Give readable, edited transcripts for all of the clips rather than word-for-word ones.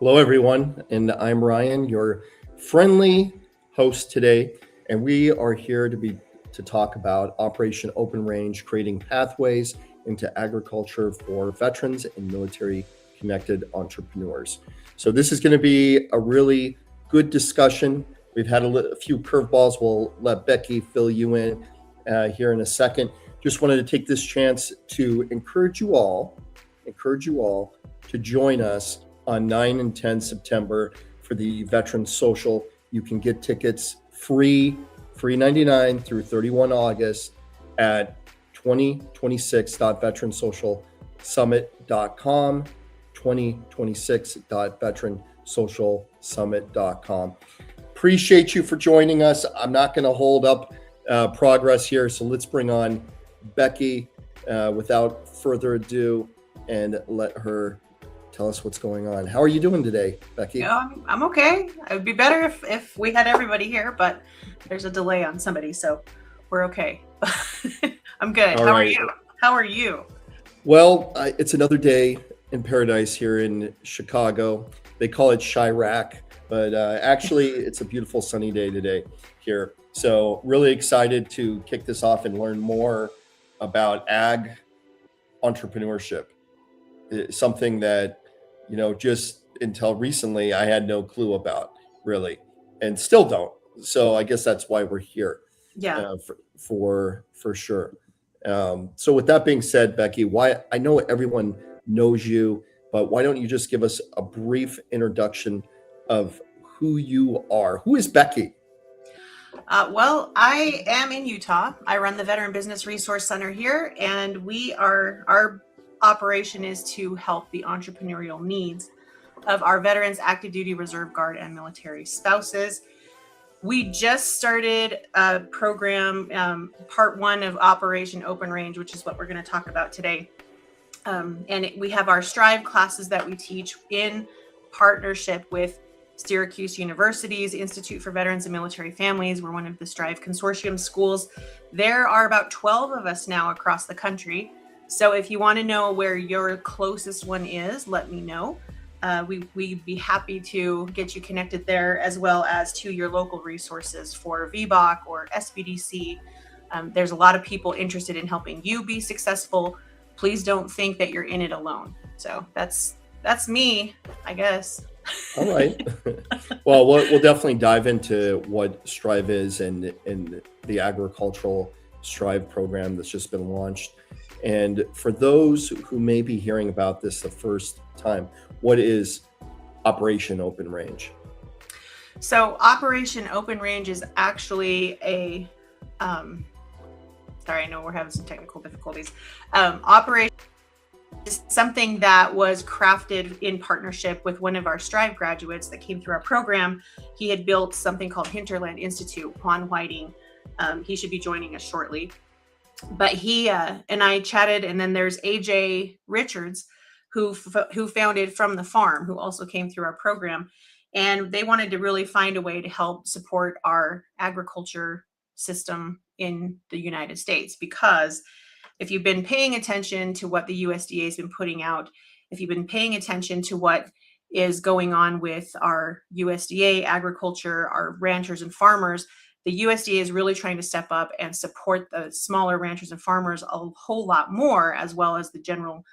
Hello, everyone, and I'm Ryan, your friendly host today, and we are here to talk about Operation Open Range, creating pathways into agriculture for veterans and military-connected entrepreneurs. So this is going to be a really good discussion. We've had a few curveballs. We'll let Becky fill you in here in a second. Just wanted to take this chance to encourage you all to join us on 9 and 10 September for the Veterans Social. You can get tickets free 99 through 31 August at 2026.veteransocialsummit.com, 2026.veteransocialsummit.com. Appreciate you for joining us. I'm not going to hold up progress here, so let's bring on Becky without further ado and let her tell us what's going on. How are you doing today, Becky? I'm okay. It would be better if we had everybody here, but there's a delay on somebody, so we're okay. I'm good. How are you? How are you? Well, it's another day in paradise here in Chicago. They call it Chirac, but actually it's a beautiful sunny day today here. So really excited to kick this off and learn more about ag entrepreneurship. It's something that, just until recently I had no clue about, really, and still don't. So I guess that's why we're here. Yeah. For sure. So with that being said, Becky, why I know everyone knows you, but why don't you just give us a brief introduction of who you are? Who is Becky? Well, I am in Utah. I run the Veteran Business Resource Center here, and our operation is to help the entrepreneurial needs of our veterans, active duty, reserve guard, and military spouses. We just started a program, part one of Operation Open Range, which is what we're going to talk about today. We have our Strive classes that we teach in partnership with Syracuse University's Institute for Veterans and Military Families. We're one of the Strive Consortium schools. There are about 12 of us now across the country. So if you want to know where your closest one is, let me know. We'd be happy to get you connected there, as well as to your local resources for VBOC or SBDC. There's a lot of people interested in helping you be successful. Please don't think that you're in it alone. So that's me, I guess. All right. Well, we'll definitely dive into what Strive is and the agricultural Strive program that's just been launched. And for those who may be hearing about this the first time, what is Operation Open Range? So Operation Open Range is actually sorry, I know we're having some technical difficulties. Operation is something that was crafted in partnership with one of our Strive graduates that came through our program. He had built something called Hinterland Institute, Juan Whiting. He should be joining us shortly. But he and I chatted, and then there's AJ Richards, who founded From the Farm, who also came through our program. And they wanted to really find a way to help support our agriculture system in the United States, because if you've been paying attention to what the USDA has been putting out, if you've been paying attention to what is going on with our USDA agriculture, our ranchers and farmers, the USDA is really trying to step up and support the smaller ranchers and farmers a whole lot more, as well as the general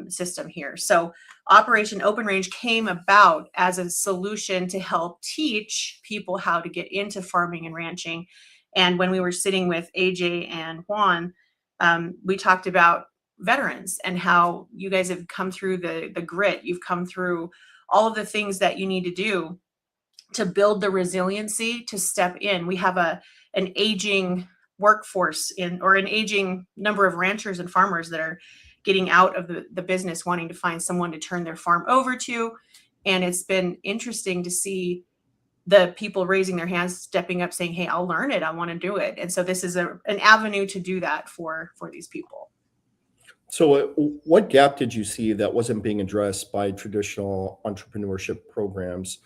system here. So Operation Open Range came about as a solution to help teach people how to get into farming and ranching. And when we were sitting with AJ and Juan, we talked about veterans and how you guys have come through the grit. You've come through all of the things that you need to do to build the resiliency to step in. We have an aging workforce or an aging number of ranchers and farmers that are getting out of the business, wanting to find someone to turn their farm over to. And it's been interesting to see the people raising their hands, stepping up, saying, hey, I'll learn it. I want to do it. And so this is an avenue to do that for these people. So what gap did you see that wasn't being addressed by traditional entrepreneurship programs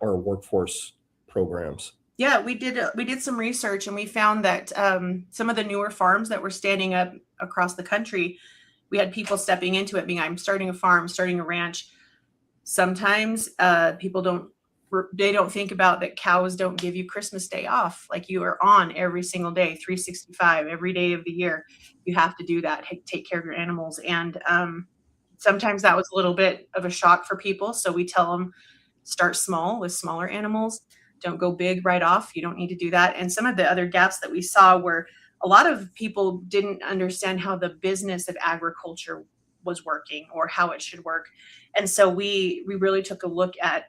or workforce programs? Yeah, we did some research, and we found that some of the newer farms that were standing up across the country, we had people stepping into it, being, I'm starting a farm, starting a ranch. Sometimes people don't think about that cows don't give you Christmas Day off. Like, you are on every single day, 365, every day of the year. You have to do that, take care of your animals. And sometimes that was a little bit of a shock for people. So we tell them, start small with smaller animals. Don't go big right off. You don't need to do that. And some of the other gaps that we saw were a lot of people didn't understand how the business of agriculture was working or how it should work. And so we really took a look at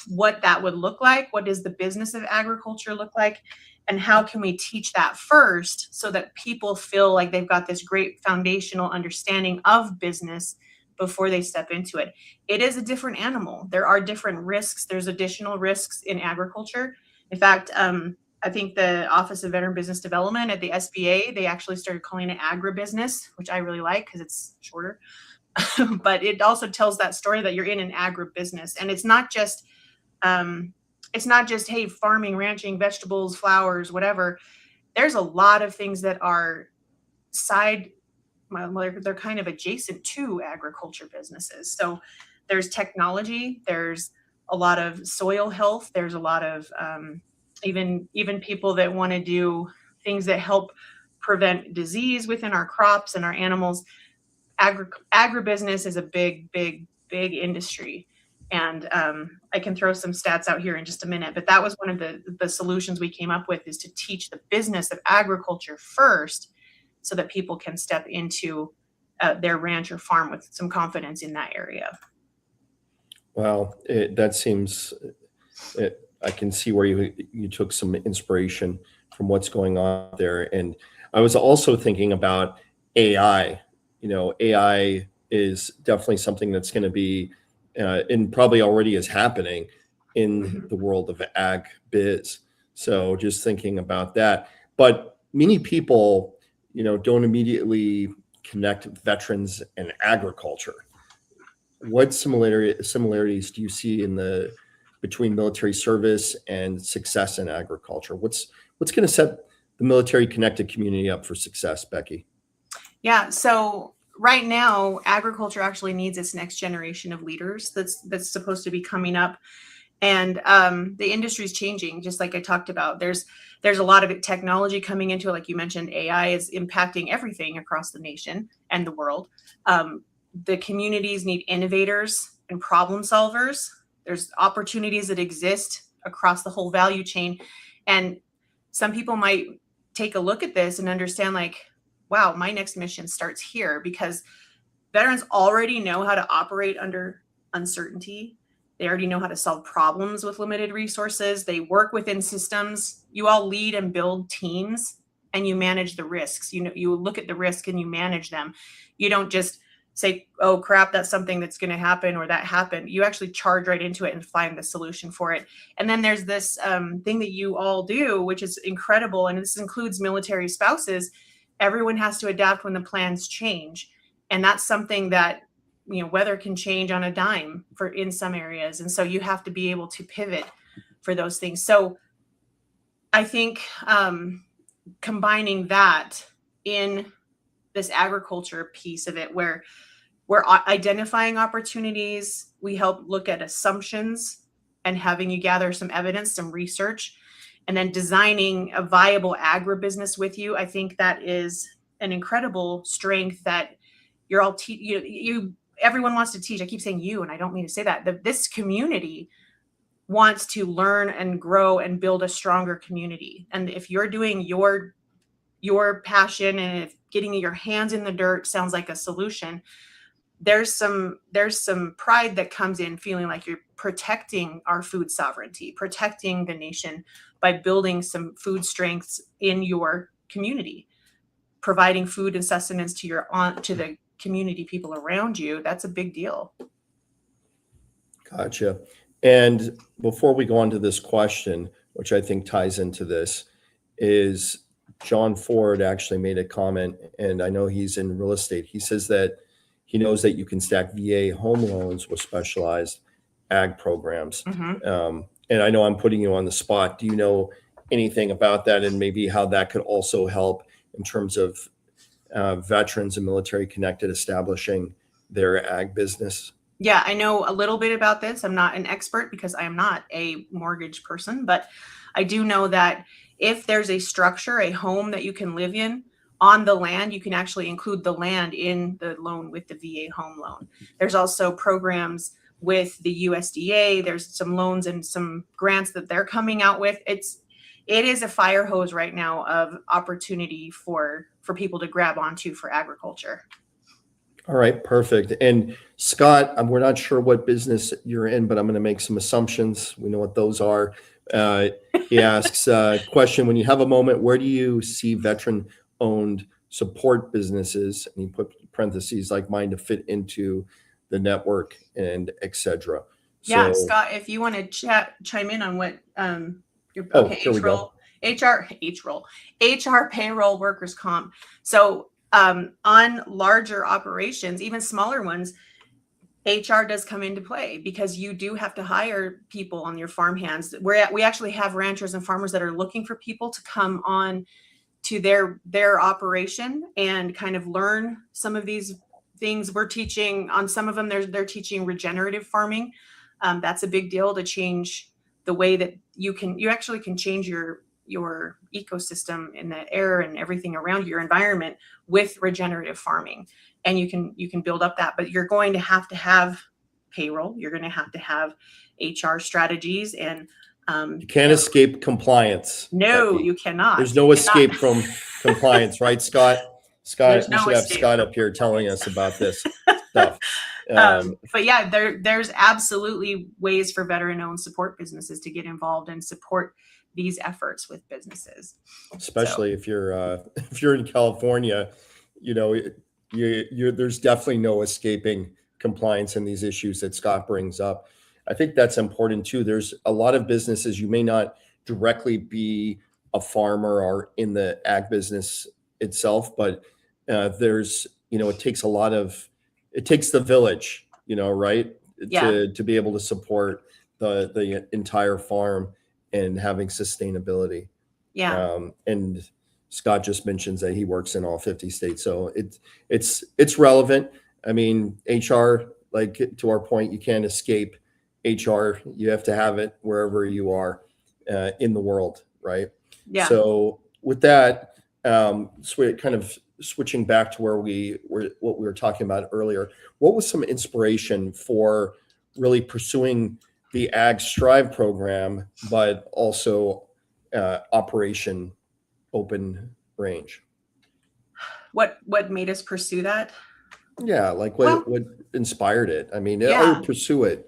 what that would look like. What does the business of agriculture look like? And how can we teach that first so that people feel like they've got this great foundational understanding of business before they step into it? It is a different animal. There are different risks. There's additional risks in agriculture. In fact, I think the Office of Veteran Business Development at the SBA, they actually started calling it Agribusiness, which I really like because it's shorter. But it also tells that story that you're in an agribusiness, and it's not just hey, farming, ranching, vegetables, flowers, whatever. There's a lot of things that are they're kind of adjacent to agriculture businesses. So there's technology, there's a lot of soil health, there's a lot of even people that want to do things that help prevent disease within our crops and our animals. Agribusiness is a big industry. And I can throw some stats out here in just a minute, but that was one of the solutions we came up with, is to teach the business of agriculture first so that people can step into their ranch or farm with some confidence in that area. Wow, that seems, I can see where you took some inspiration from what's going on there. And I was also thinking about AI. AI is definitely something that's going to be, and probably already is happening in the world of ag biz. So just thinking about that. But many people, don't immediately connect veterans and agriculture. What similarities do you see between military service and success in agriculture? What's going to set the military connected community up for success, Becky? Yeah. So right now, agriculture actually needs its next generation of leaders that's supposed to be coming up. And the industry is changing, just like I talked about. There's a lot of technology coming into it. Like you mentioned, AI is impacting everything across the nation and the world. The communities need innovators and problem solvers. There's opportunities that exist across the whole value chain. And some people might take a look at this and understand, like, wow, my next mission starts here, because veterans already know how to operate under uncertainty. They already know how to solve problems with limited resources. They work within systems. You all lead and build teams, and you manage the risks. You look at the risk and you manage them. You don't just say, oh crap, that's something that's going to happen, or that happened. You actually charge right into it and find the solution for it. And then there's this thing that you all do, which is incredible. And this includes military spouses. Everyone has to adapt when the plans change. And that's something that, weather can change on a dime in some areas. And so you have to be able to pivot for those things. So I think combining that in this agriculture piece of it, where we're identifying opportunities, we help look at assumptions and having you gather some evidence, some research, and then designing a viable agribusiness with you. I think that is an incredible strength that you're all everyone wants to teach. I keep saying you, and I don't mean to say that. This community wants to learn and grow and build a stronger community. And if you're doing your passion, and if getting your hands in the dirt sounds like a solution, there's some pride that comes in feeling like you're protecting our food sovereignty, protecting the nation by building some food strengths in your community, providing food and sustenance to the community people around you. That's a big deal. Gotcha. And before we go on to this question, which I think ties into this, is John Ford actually made a comment, and I know he's in real estate. He says that he knows that you can stack VA home loans with specialized ag programs. Mm-hmm. And I know I'm putting you on the spot. Do you know anything about that, and maybe how that could also help in terms of veterans and military connected establishing their ag business? Yeah, I know a little bit about this. I'm not an expert because I am not a mortgage person, but I do know that if there's a structure, a home that you can live in on the land, you can actually include the land in the loan with the VA home loan. There's also programs with the USDA. There's some loans and some grants that they're coming out with. It is a fire hose right now of opportunity for people to grab onto for agriculture. All right, perfect. And Scott, we're not sure what business you're in, but I'm going to make some assumptions. We know what those are. Uh, he asks a question: when you have a moment, where do you see veteran-owned support businesses? And he put parentheses like mine to fit into the network and etc. Yeah, So, Scott, if you want to chime in on what your oh, okay, here we go. HR payroll workers comp. So on larger operations, even smaller ones, HR does come into play because you do have to hire people on your farm hands. We actually have ranchers and farmers that are looking for people to come on to their operation and kind of learn some of these things. We're teaching on some of them. They're teaching regenerative farming. That's a big deal to change the way that you actually can change your ecosystem in the air and everything around your environment with regenerative farming. And you can build up that, but you're going to have payroll. You're going to have HR strategies and You can't escape compliance. no, Becky. you cannot. There's no escape from compliance, right, Scott? Scott, There's we no should have escape Scott from up here telling compliance. us about this stuff. But yeah, there's absolutely ways for veteran-owned support businesses to get involved and support these efforts with businesses. Especially if you're in California, you know, there's definitely no escaping compliance and these issues that Scott brings up. I think that's important too. There's a lot of businesses you may not directly be a farmer or in the ag business itself, but there's it takes it takes the village, right, Yeah, to be able to support the entire farm and having sustainability. yeah, And Scott just mentions that he works in all 50 states, so it's relevant. I mean, HR, like to our point, you can't escape HR. You have to have it wherever you are in the world, right? yeah. So with that, kind of switching back to what we were talking about earlier. What was some inspiration for really pursuing the Ag Strive program, but also Operation Open Range? What made us pursue that? Yeah, like Well, what inspired it? I mean, yeah. pursue it.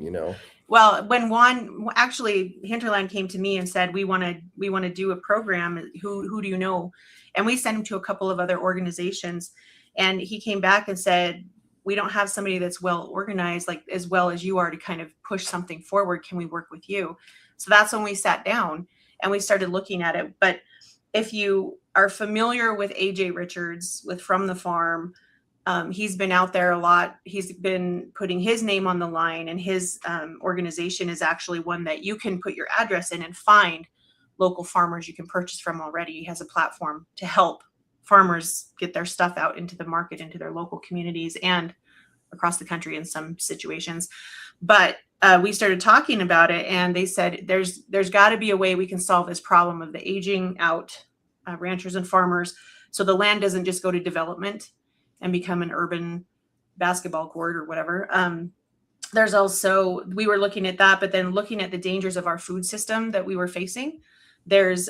Well, when Juan actually Hinterland came to me and said we want to do a program, who do you know? And we sent him to a couple of other organizations, and he came back and said we don't have somebody that's well organized like as well as you are to kind of push something forward. Can we work with you? So that's when we sat down and we started looking at it. But if you are familiar with AJ Richards with From the Farm, he's been out there a lot. He's been putting his name on the line, and his organization is actually one that you can put your address in and find local farmers you can purchase from already. He has a platform to help farmers get their stuff out into the market, into their local communities and across the country in some situations. But we started talking about it, and they said there's got to be a way we can solve this problem of the aging out ranchers and farmers, so the land doesn't just go to development and become an urban basketball court or whatever. There's also, we were looking at that, but then looking at the dangers of our food system that we were facing. This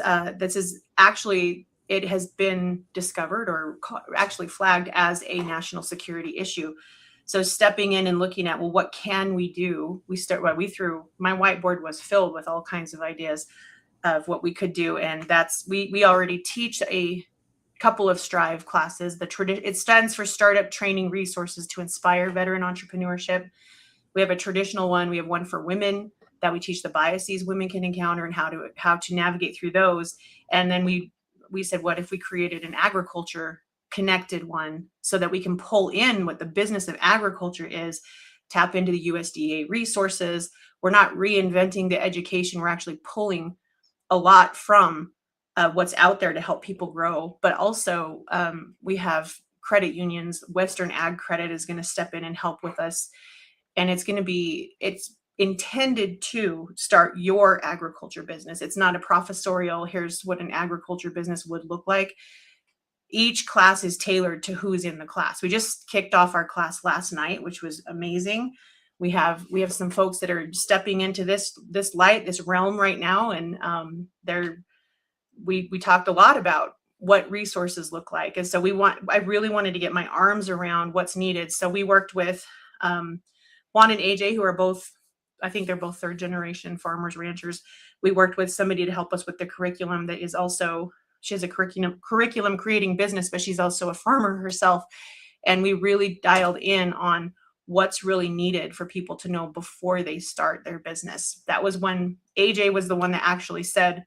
is actually, it has been discovered or actually flagged as a national security issue. So stepping in and looking at, well, what can we do? My whiteboard was filled with all kinds of ideas of what we could do. And we already teach a couple of Strive classes. It stands for Startup Training Resources to Inspire Veteran Entrepreneurship. We have a traditional one. We have one for women that we teach the biases women can encounter and how to navigate through those. And then we said, what if we created an agriculture connected one so that we can pull in what the business of agriculture is, tap into the USDA resources. We're not reinventing the education. We're actually pulling a lot from what's out there to help people grow. But also we have credit unions. Western Ag Credit is going to step in and help with us and it's intended to start your agriculture business. It's not a professorial, here's what an agriculture business would look like. Each class is tailored to who's in the class. We just kicked off our class last night, which was amazing. We have some folks that are stepping into this realm right now, and we talked a lot about what resources look like. And so I really wanted to get my arms around what's needed. So we worked with Juan and AJ, who are both, I think they're both third generation farmers, ranchers. We worked with somebody to help us with the curriculum that is also, she has a curriculum creating business, but she's also a farmer herself. And we really dialed in on what's really needed for people to know before they start their business. That was when AJ was the one that actually said,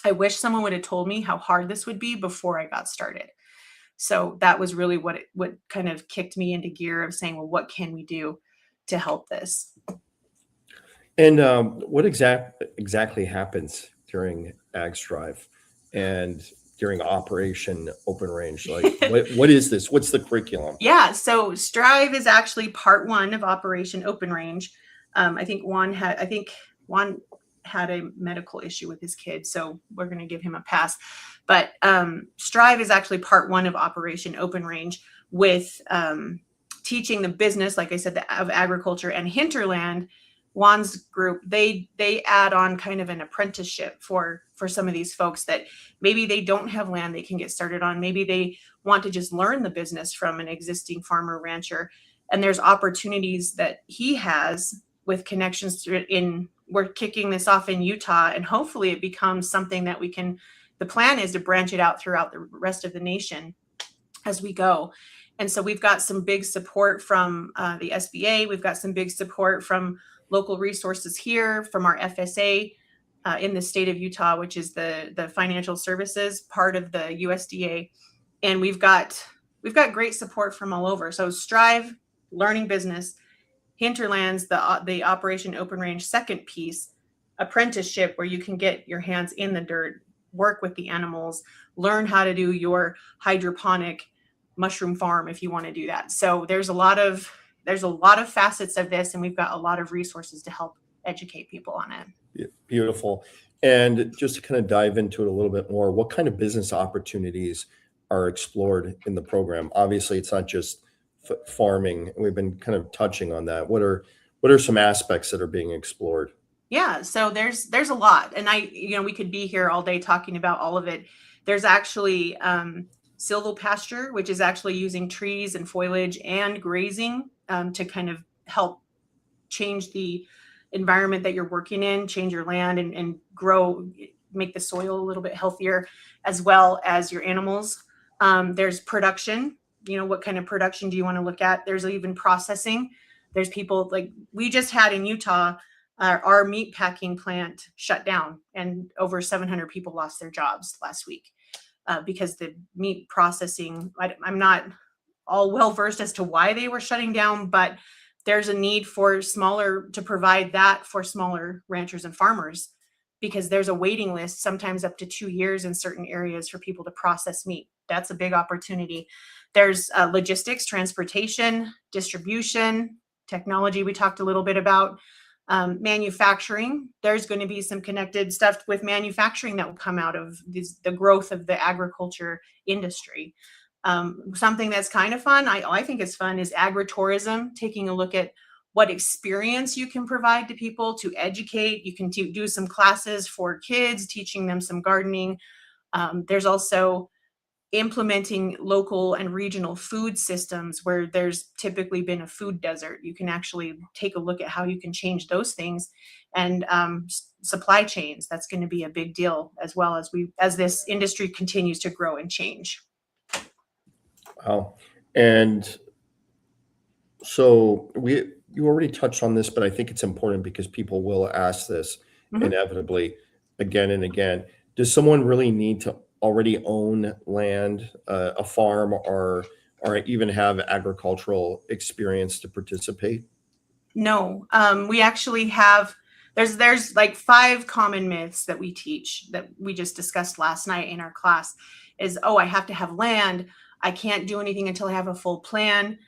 I wish someone would have told me how hard this would be before I got started. So that was really what kind of kicked me into gear of saying, well, what can we do to help this? And what exactly happens during Ag Strive and during Operation Open Range? Like, what is this? What's the curriculum? Yeah, so Strive is actually part one of Operation Open Range. I think Juan had a medical issue with his kid, so we're going to give him a pass. But Strive is actually part one of Operation Open Range, with teaching the business, like I said, of agriculture. And Hinterland, Juan's group, they add on kind of an apprenticeship for some of these folks that maybe they don't have land they can get started on. Maybe they want to just learn the business from an existing farmer rancher. And there's opportunities that he has with connections we're kicking this off in Utah, and hopefully it becomes something that the plan is to branch it out throughout the rest of the nation as we go. And so we've got some big support from the SBA. We've got some big support from local resources here, from our FSA in the state of Utah, which is the financial services part of the USDA. And we've got great support from all over. So Strive, learning business; Hinterlands, the Operation Open Range second piece, apprenticeship, where you can get your hands in the dirt, work with the animals, learn how to do your hydroponic mushroom farm if you want to do that. So there's a lot of facets of this, and we've got a lot of resources to help educate people on it. Yeah, beautiful. And just to kind of dive into it a little bit more, what kind of business opportunities are explored in the program? Obviously, it's not just farming. We've been kind of touching on that. What are some aspects that are being explored? Yeah, so there's a lot, and we could be here all day talking about all of it. There's actually silvopasture, which is actually using trees and foliage and grazing to kind of help change the environment that you're working in, change your land and grow, make the soil a little bit healthier, as well as your animals. There's production. What kind of production do you want to look at? There's even processing. There's people like we just had in Utah, our meat packing plant shut down, and over 700 people lost their jobs last week because the meat processing, I'm not all well versed as to why they were shutting down, but there's a need to provide that for smaller ranchers and farmers, because there's a waiting list, sometimes up to 2 years in certain areas, for people to process meat. That's a big opportunity. There's logistics, transportation, distribution, technology we talked a little bit about, manufacturing. There's going to be some connected stuff with manufacturing that will come out of the growth of the agriculture industry. Something that's kind of fun, I think it's fun, is agritourism, taking a look at what experience you can provide to people to educate. You can do some classes for kids, teaching them some gardening. There's also implementing local and regional food systems where there's typically been a food desert. You can actually take a look at how you can change those things, and supply chains. That's going to be a big deal as well as this industry continues to grow and change. Wow. And so you already touched on this, but I think it's important because people will ask this inevitably again and again. Does someone really need to already own land, a farm, or even have agricultural experience to participate? No, we actually have, there's like 5 common myths that we teach that we just discussed last night in our class is, I have to have land. I can't do anything until I have a full plan.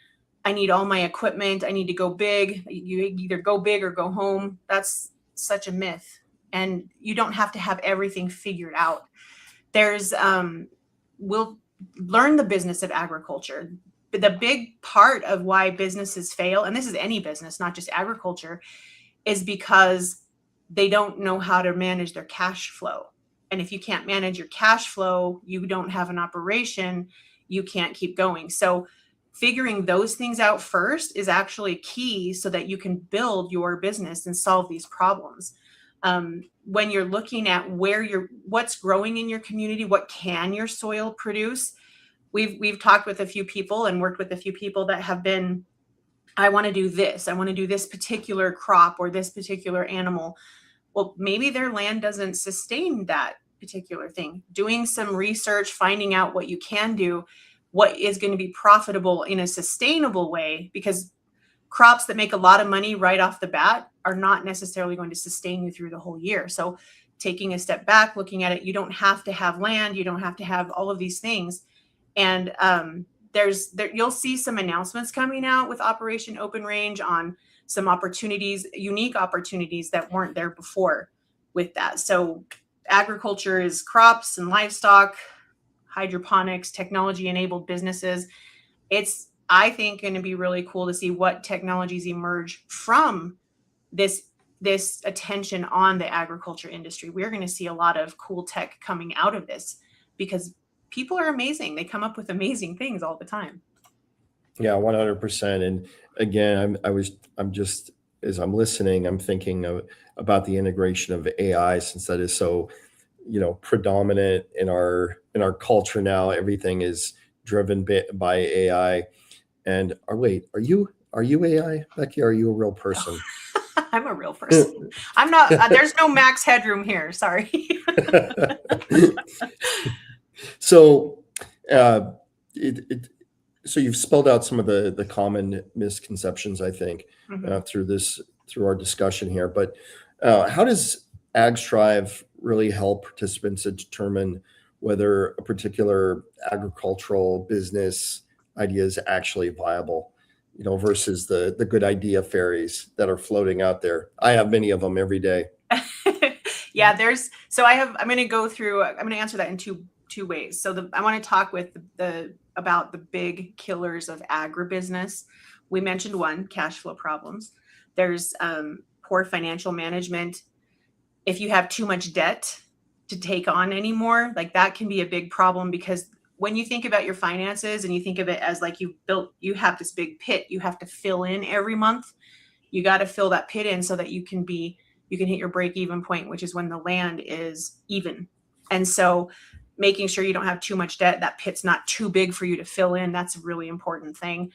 I need all my equipment. I need to go big. You either go big or go home. That's such a myth. And you don't have to have everything figured out. There's, we'll learn the business of agriculture. But the big part of why businesses fail, and this is any business, not just agriculture, is because they don't know how to manage their cash flow. And if you can't manage your cash flow, you don't have an operation, you can't keep going. So figuring those things out first is actually key so that you can build your business and solve these problems. When you're looking at what's growing in your community, what can your soil produce? We've talked with a few people and worked with a few people that have been, I want to do this. I want to do this particular crop or this particular animal. Well, maybe their land doesn't sustain that particular thing. Doing some research, finding out what you can do, what is going to be profitable in a sustainable way, because crops that make a lot of money right off the bat are not necessarily going to sustain you through the whole year. So taking a step back, looking at it, you don't have to have land, you don't have to have all of these things. And you'll see some announcements coming out with Operation Open Range on some opportunities, unique opportunities that weren't there before with that. So agriculture is crops and livestock, hydroponics, technology-enabled businesses. It's, I think, going to be really cool to see what technologies emerge from this attention on the agriculture industry. We're going to see a lot of cool tech coming out of this because people are amazing. They come up with amazing things all the time. Yeah, 100%. And again, I'm just, as I'm listening, I'm thinking about the integration of AI, since that is so, predominant in our culture now. Everything is driven by AI. And are you AI, Becky? Are you a real person? I'm a real person. I'm not. There's no max headroom here. Sorry. So, so you've spelled out some of the common misconceptions, I think, through our discussion here. But how does AgStrive really help participants to determine whether a particular agricultural business idea is actually viable, versus the good idea fairies that are floating out there? I have many of them every day. Yeah, I'm going to answer that in two ways. So I want to talk about the big killers of agribusiness. We mentioned one, cash flow problems. There's poor financial management. If you have too much debt to take on anymore, like that can be a big problem, because when you think about your finances and you think of it as like you have this big pit you have to fill in every month, you got to fill that pit in so that you can hit your break-even point, which is when the land is even. And so making sure you don't have too much debt, that pit's not too big for you to fill in, that's a really important thing.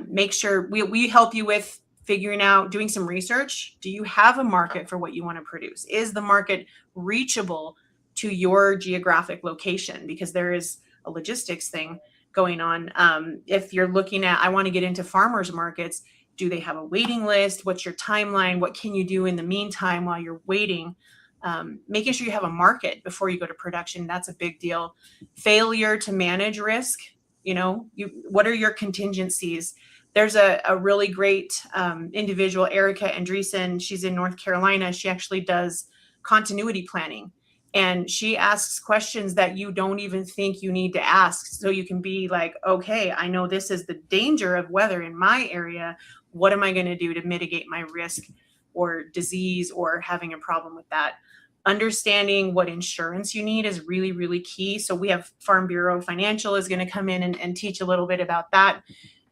Make sure we help you with figuring out, doing some research. Do you have a market for what you want to produce? Is the market reachable to your geographic location? Because there is a logistics thing going on. If you're looking at, I want to get into farmers markets, do they have a waiting list? What's your timeline? What can you do in the meantime while you're waiting? Making sure you have a market before you go to production, that's a big deal. Failure to manage risk, what are your contingencies? There's a really great individual, Erica Andreessen. She's in North Carolina. She actually does continuity planning. And she asks questions that you don't even think you need to ask. So you can be like, okay, I know this is the danger of weather in my area. What am I going to do to mitigate my risk or disease or having a problem with that? Understanding what insurance you need is really, really key. So we have Farm Bureau Financial is going to come in and teach a little bit about that.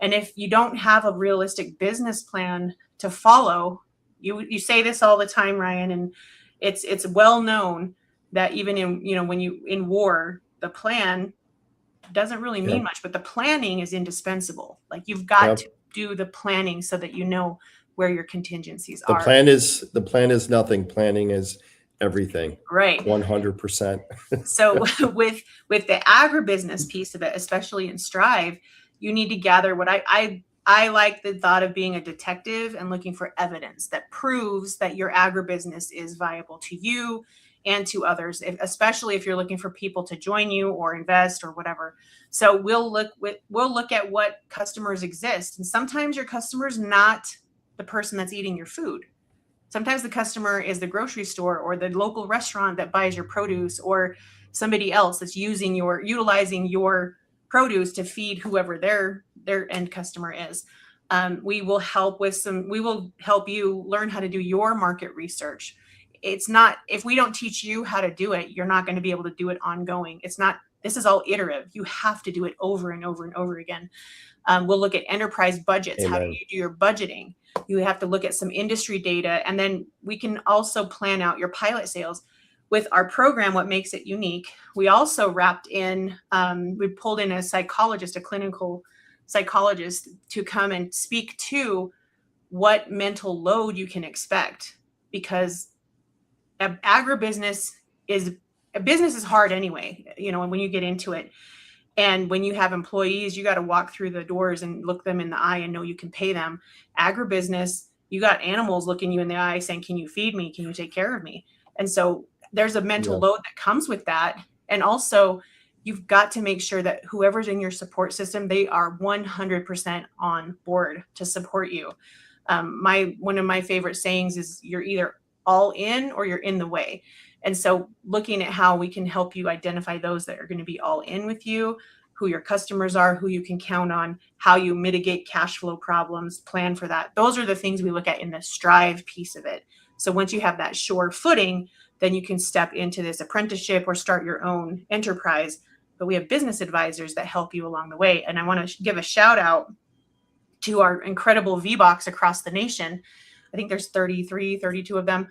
And if you don't have a realistic business plan to follow, you say this all the time, Ryan, and it's well known that even when you in war, the plan doesn't really mean much, but the planning is indispensable. Like you've got to do the planning so that you know where your contingencies are. The plan is nothing. Planning is everything. Right. 100%. So with the agribusiness piece of it, especially in Strive, you need to gather what I like the thought of being a detective and looking for evidence that proves that your agribusiness is viable to you. and to others, especially if you're looking for people to join you or invest or whatever. So we'll look at what customers exist. And sometimes your customer's not the person that's eating your food. Sometimes the customer is the grocery store or the local restaurant that buys your produce, or somebody else that's utilizing your produce to feed whoever their end customer is. We will help you learn how to do your market research. It's not, if we don't teach you how to do it, you're not going to be able to do it ongoing. This is all iterative. You have to do it over and over and over again. We'll look at enterprise budgets. Amen. How do you do your budgeting? You have to look at some industry data, and then we can also plan out your pilot sales. With our program, what makes it unique, we also wrapped in, we pulled in a psychologist, a clinical psychologist, to come and speak to what mental load you can expect, because agribusiness is hard anyway, when you get into it. And when you have employees, you got to walk through the doors and look them in the eye and know you can pay them. Agribusiness, you got animals looking you in the eye saying, can you feed me? Can you take care of me? And so there's a mental load that comes with that. And also, you've got to make sure that whoever's in your support system, they are 100% on board to support you. One of my favorite sayings is, you're either all in or you're in the way. And so looking at how we can help you identify those that are going to be all in with you, who your customers are, who you can count on, how you mitigate cash flow problems, plan for that. Those are the things we look at in the Strive piece of it. So once you have that sure footing, then you can step into this apprenticeship or start your own enterprise. But we have business advisors that help you along the way. And I want to give a shout out to our incredible VBOX across the nation. I think there's 33, 32 of them.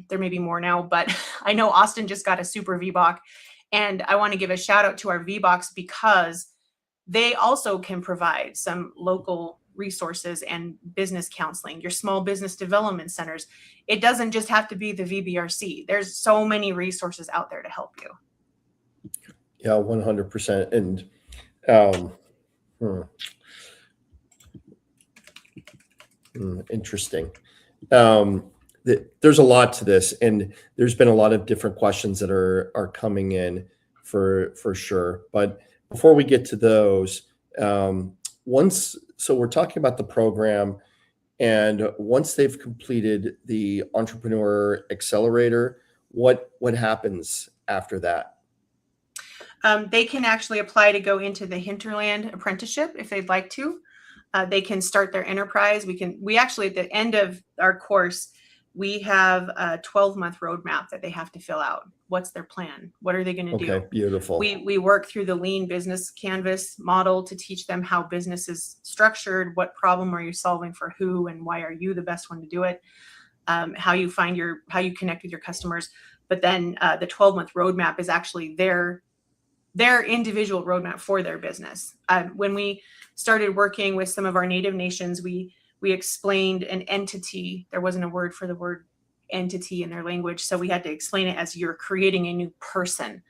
There may be more now, but I know Austin just got a super VBOC, and I want to give a shout out to our VBOX because they also can provide some local resources and business counseling, your small business development centers. It doesn't just have to be the VBRC. There's so many resources out there to help you. Yeah, 100%. And interesting. There's a lot to this, and there's been a lot of different questions that are coming in for sure. But before we get to those, so we're talking about the program, and once they've completed the Entrepreneur Accelerator, what happens after that? They can actually apply to go into the Hinterland apprenticeship if they'd like to. They can start their enterprise. We actually, at the end of our course, we have a 12-month roadmap that they have to fill out. What's their plan? What are they going to do? Okay, beautiful. We work through the lean business canvas model to teach them how business is structured. What problem are you solving for who, and why are you the best one to do it? How you connect with your customers. But then the 12-month roadmap is actually their individual roadmap for their business. When we started working with some of our native nations, we explained an entity. There wasn't a word for the word entity in their language, so we had to explain it as you're creating a new person.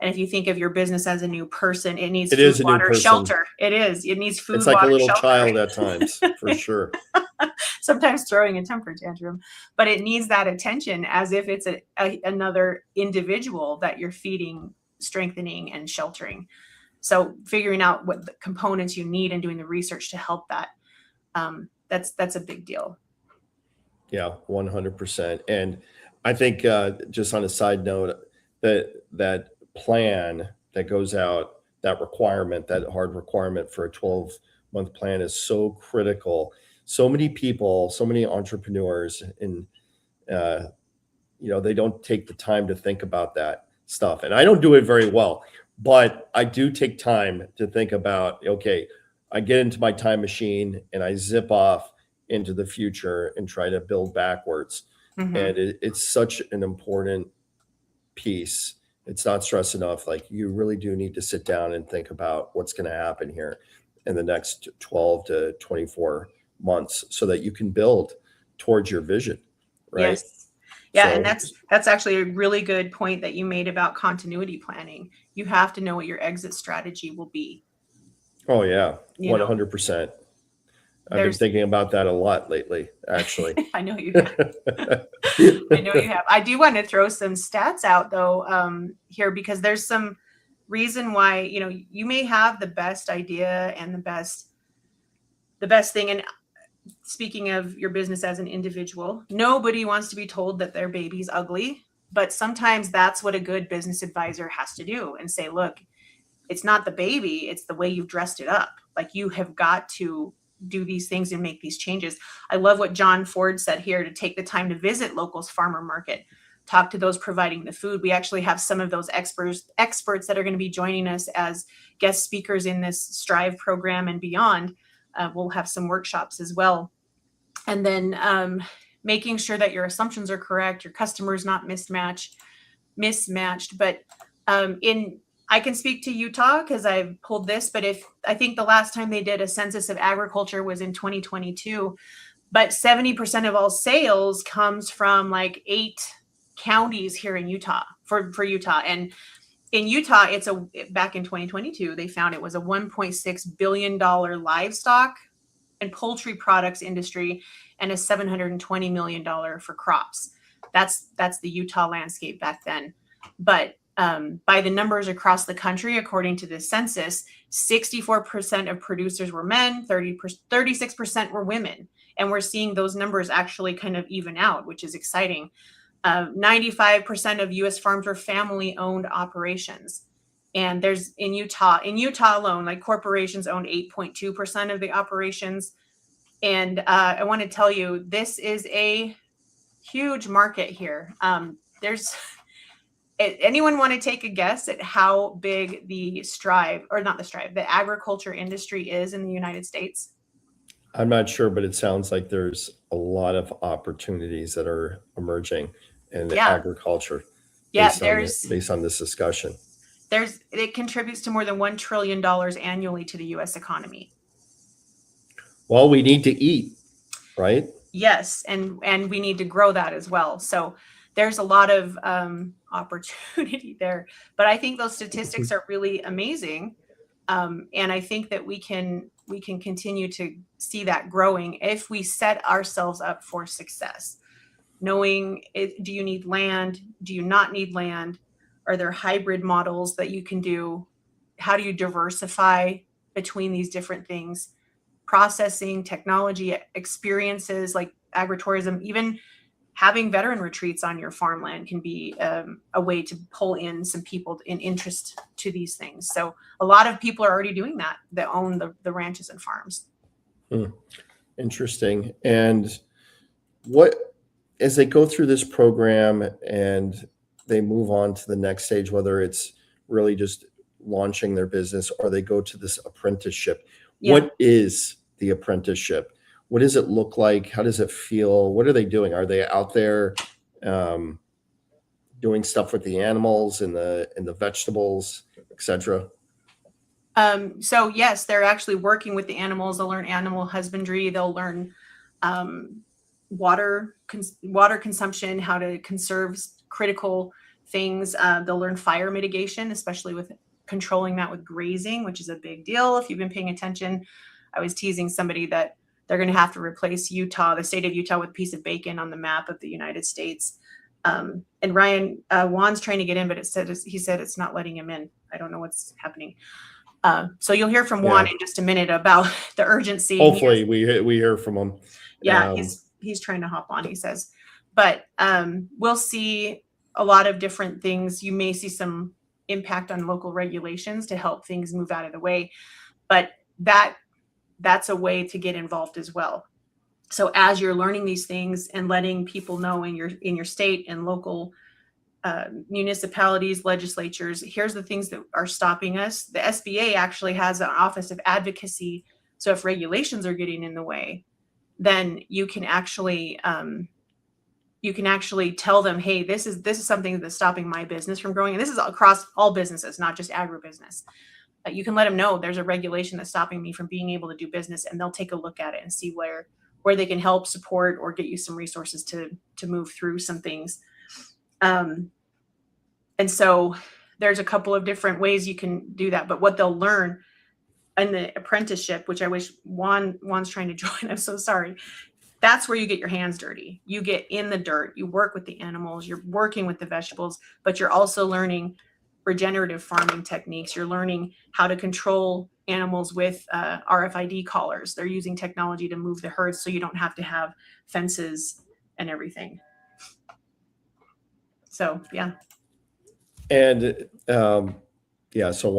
And if you think of your business as a new person, it needs food, water, shelter. It needs food, it's like water, a little shelter. Child at times, for sure. Sometimes throwing a temper tantrum, but it needs that attention as if it's another individual that you're feeding, strengthening, and sheltering. So figuring out what the components you need and doing the research to help that, that's a big deal. Yeah, 100%. And I think just on a side note, that plan that goes out, that hard requirement for a 12-month plan is so critical. So many people, so many entrepreneurs, and they don't take the time to think about that stuff. And I don't do it very well, but I do take time to think about, okay, I get into my time machine and I zip off into the future and try to build backwards. Mm-hmm. And it's such an important piece. It's not stressed enough. Like, you really do need to sit down and think about what's going to happen here in the next 12 to 24 months so that you can build towards your vision. Right. Yes. Yeah. So, and that's actually a really good point that you made about continuity planning. You have to know what your exit strategy will be. Oh yeah. 100%. I've been thinking about that a lot lately, actually. I know you have. I know you have. I do want to throw some stats out though here, because there's some reason why, you may have the best idea and the best thing. And speaking of your business as an individual, nobody wants to be told that their baby's ugly, but sometimes that's what a good business advisor has to do and say, look, it's not the baby, it's the way you've dressed it up. Like, you have got to do these things and make these changes. I love what John Ford said here, to take the time to visit locals farmer market, talk to those providing the food. We actually have some of those experts that are going to be joining us as guest speakers in this Strive program and beyond. We'll have some workshops as well. And then making sure that your assumptions are correct, your customers not mismatched. But I can speak to Utah because I've pulled this, but I think the last time they did a census of agriculture was in 2022, but 70% of all sales comes from like 8 counties here in Utah for Utah. And in Utah, back in 2022, they found it was a $1.6 billion livestock and poultry products industry and a $720 million for crops. That's the Utah landscape back then. But by the numbers across the country, according to the census, 64% of producers were men, 36% were women. And we're seeing those numbers actually kind of even out, which is exciting. 95% of U.S. farms were family-owned operations. And there's in Utah alone, like corporations owned 8.2% of the operations. And I want to tell you, this is a huge market here. Anyone want to take a guess at how big the agriculture industry is in the United States? I'm not sure, but it sounds like there's a lot of opportunities that are emerging in agriculture. Yeah, based on this discussion. It contributes to more than $1 trillion annually to the U.S. economy. Well, we need to eat, right? Yes, and we need to grow that as well. So there's a lot of opportunity there. But I think those statistics are really amazing. And I think that we can continue to see that growing if we set ourselves up for success. Knowing, do you need land? Do you not need land? Are there hybrid models that you can do? How do you diversify between these different things? Processing, technology, experiences like agritourism, even having veteran retreats on your farmland can be a way to pull in some people in interest to these things. So a lot of people are already doing that own the ranches and farms. Interesting. And as they go through this program and they move on to the next stage, whether it's really just launching their business or they go to this apprenticeship, what is the apprenticeship? What does it look like? How does it feel? What are they doing? Are they out there doing stuff with the animals and the vegetables, etc.? So yes, they're actually working with the animals. They'll learn animal husbandry. They'll learn water consumption, how to conserve critical things. They'll learn fire mitigation, especially with controlling that with grazing, which is a big deal. If you've been paying attention, I was teasing somebody that they're going to have to replace the state of Utah with a piece of bacon on the map of the United States. And Ryan, Juan's trying to get in, but he said it's not letting him in. I don't know what's happening. So you'll hear from Juan in just a minute about the urgency. Hopefully we hear from him. Yeah, he's trying to hop on, he says. But we'll see a lot of different things. You may see some impact on local regulations to help things move out of the way. But that's a way to get involved as well. So as you're learning these things and letting people know in your state and local municipalities, legislatures, here's the things that are stopping us. The SBA actually has an office of advocacy. So if regulations are getting in the way, then you can actually tell them, hey, this is something that's stopping my business from growing. And this is across all businesses, not just agribusiness. You can let them know there's a regulation that's stopping me from being able to do business, and they'll take a look at it and see where they can help support or get you some resources to move through some things. And so there's a couple of different ways you can do that. But what they'll learn in the apprenticeship, which I wish Juan's trying to join. I'm so sorry. That's where you get your hands dirty. You get in the dirt, you work with the animals, you're working with the vegetables, but you're also learning regenerative farming techniques. You're learning how to control animals with RFID collars. They're using technology to move the herds so you don't have to have fences and everything. So, yeah. And yeah, so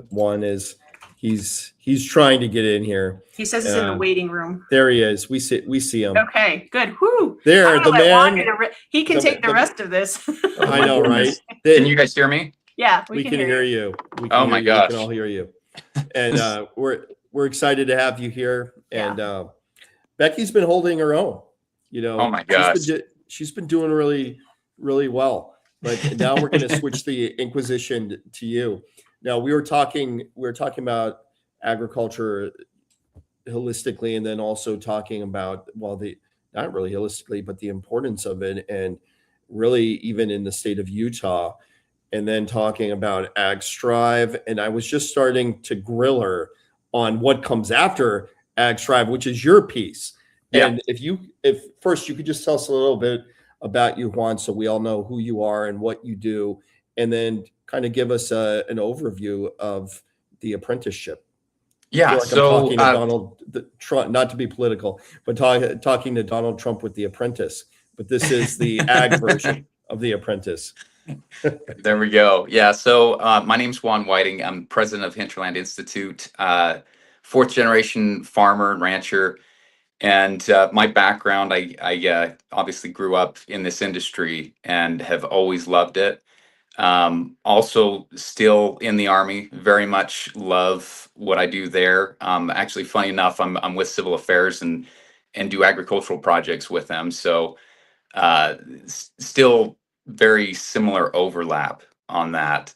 Juan is he's trying to get in here. He says he's in the waiting room. There he is. We see him. Okay, good. Whoo! There, the man. He can take the rest of this. I know, right? Can you guys hear me? Yeah, we can hear you. We can oh my gosh, we can all hear you. And we're excited to have you here. And Becky's been holding her own. You know, oh my gosh, she's been doing really, really well. But now we're going to switch the Inquisition to you. Now we were talking about agriculture holistically, and then also talking about, well, not really holistically, but the importance of it, and really even in the state of Utah, and then talking about Ag Strive. And I was just starting to grill her on what comes after Ag Strive, which is your piece. Yeah. And if first you could just tell us a little bit about you, Juan, so we all know who you are and what you do, and then kind of give us an overview of the apprenticeship. Yeah, like so I'm talking to Donald Trump, not to be political, but talking to Donald Trump with The Apprentice. But this is the ag version of The Apprentice. There we go. Yeah, so my name's Juan Whiting. I'm president of Hinterland Institute, fourth generation farmer and rancher. And my background, I obviously grew up in this industry and have always loved it. Also still in the Army, very much love what I do there. Actually, funny enough, I'm with Civil Affairs and do agricultural projects with them. So still very similar overlap on that.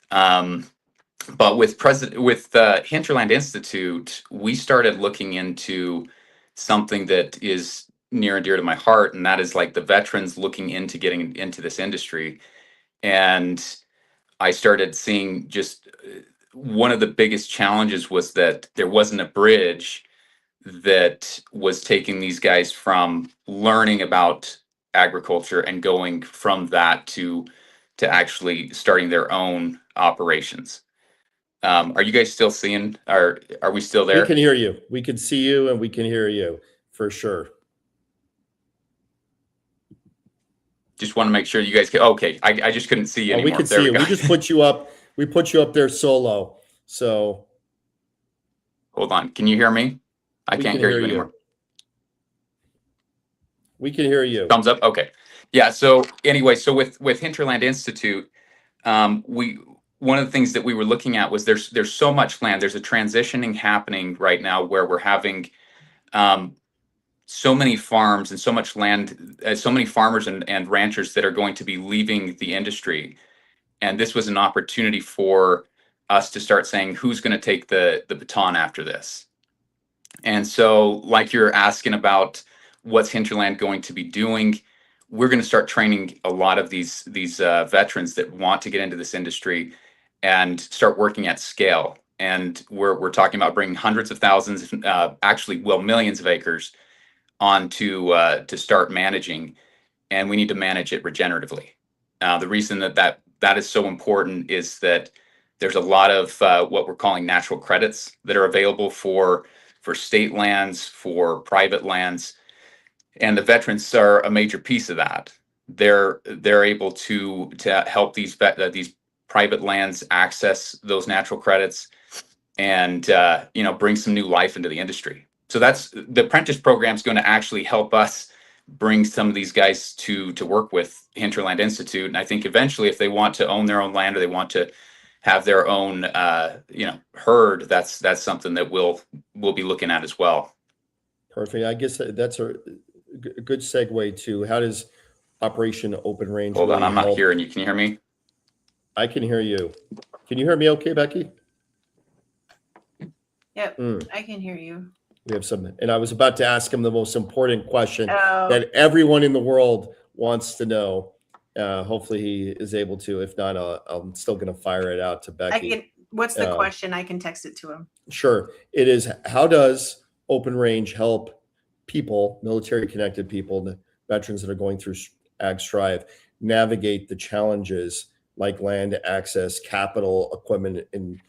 But with Hinterland Institute, we started looking into something that is near and dear to my heart, and that is like the veterans looking into getting into this industry. And I started seeing just one of the biggest challenges was that there wasn't a bridge that was taking these guys from learning about agriculture and going from that to actually starting their own operations. Are you guys still seeing? Are we still there? We can hear you. We can see you, and we can hear you for sure. Just want to make sure you guys can. Okay, I just couldn't see you anymore. We could see you. We just put you up. We put you up there solo. So hold on. Can you hear me? I can't hear you anymore. We can hear you. Thumbs up. Okay. Yeah. So anyway, so with Hinterland Institute, one of the things that we were looking at was there's so much land. There's a transitioning happening right now where we're having so many farms and so much land, so many farmers and ranchers that are going to be leaving the industry. And this was an opportunity for us to start saying, who's going to take the baton after this? And so like you're asking about what's Hinterland going to be doing, we're going to start training a lot of these veterans that want to get into this industry and start working at scale. And we're talking about bringing hundreds of thousands, actually, well, millions of acres on to start managing, and we need to manage it regeneratively. The reason that is so important is that there's a lot of what we're calling natural credits that are available for state lands, for private lands, and the veterans are a major piece of that. They're able to help these private lands access those natural credits and bring some new life into the industry. So that's the apprentice program is going to actually help us bring some of these guys to work with Hinterland Institute. And I think eventually, if they want to own their own land or they want to have their own herd, that's something that we'll be looking at as well. Perfect. I guess that's a good segue to how does Operation Open Range. Hold on, I'm not hearing you. Can you hear me? I can hear you. Can you hear me okay, Becky? Yep, I can hear you. We have some, and I was about to ask him the most important question that everyone in the world wants to know. Hopefully he is able to. If not, I'm still going to fire it out to Becky. What's the question? I can text it to him. Sure. It is, how does Open Range help people, military connected people, the veterans that are going through Ag Strive, navigate the challenges like land access, capital, equipment, and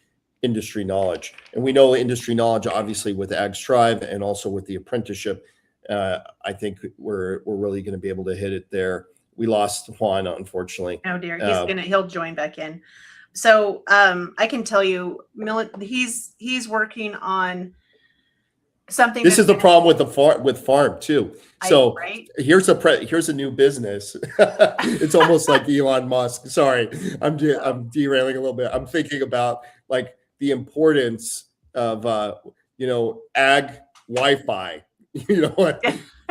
industry knowledge? And we know industry knowledge, obviously, with Ag Strive and also with the apprenticeship. I think we're really going to be able to hit it there. We lost Juan, unfortunately. Oh dear, he'll join back in. So I can tell you, he's working on something. This is the problem with farm too. So right? here's a new business. It's almost like Elon Musk. Sorry, I'm derailing a little bit. I'm thinking about like the importance of ag Wi-Fi.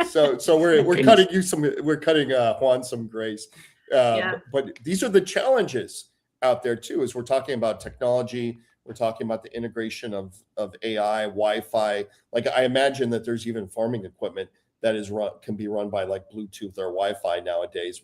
So we're cutting Juan some grace. But these are the challenges out there too, as we're talking about technology. We're talking about the integration of AI, Wi-Fi. Like I imagine that there's even farming equipment that can be run by like Bluetooth or Wi-Fi nowadays.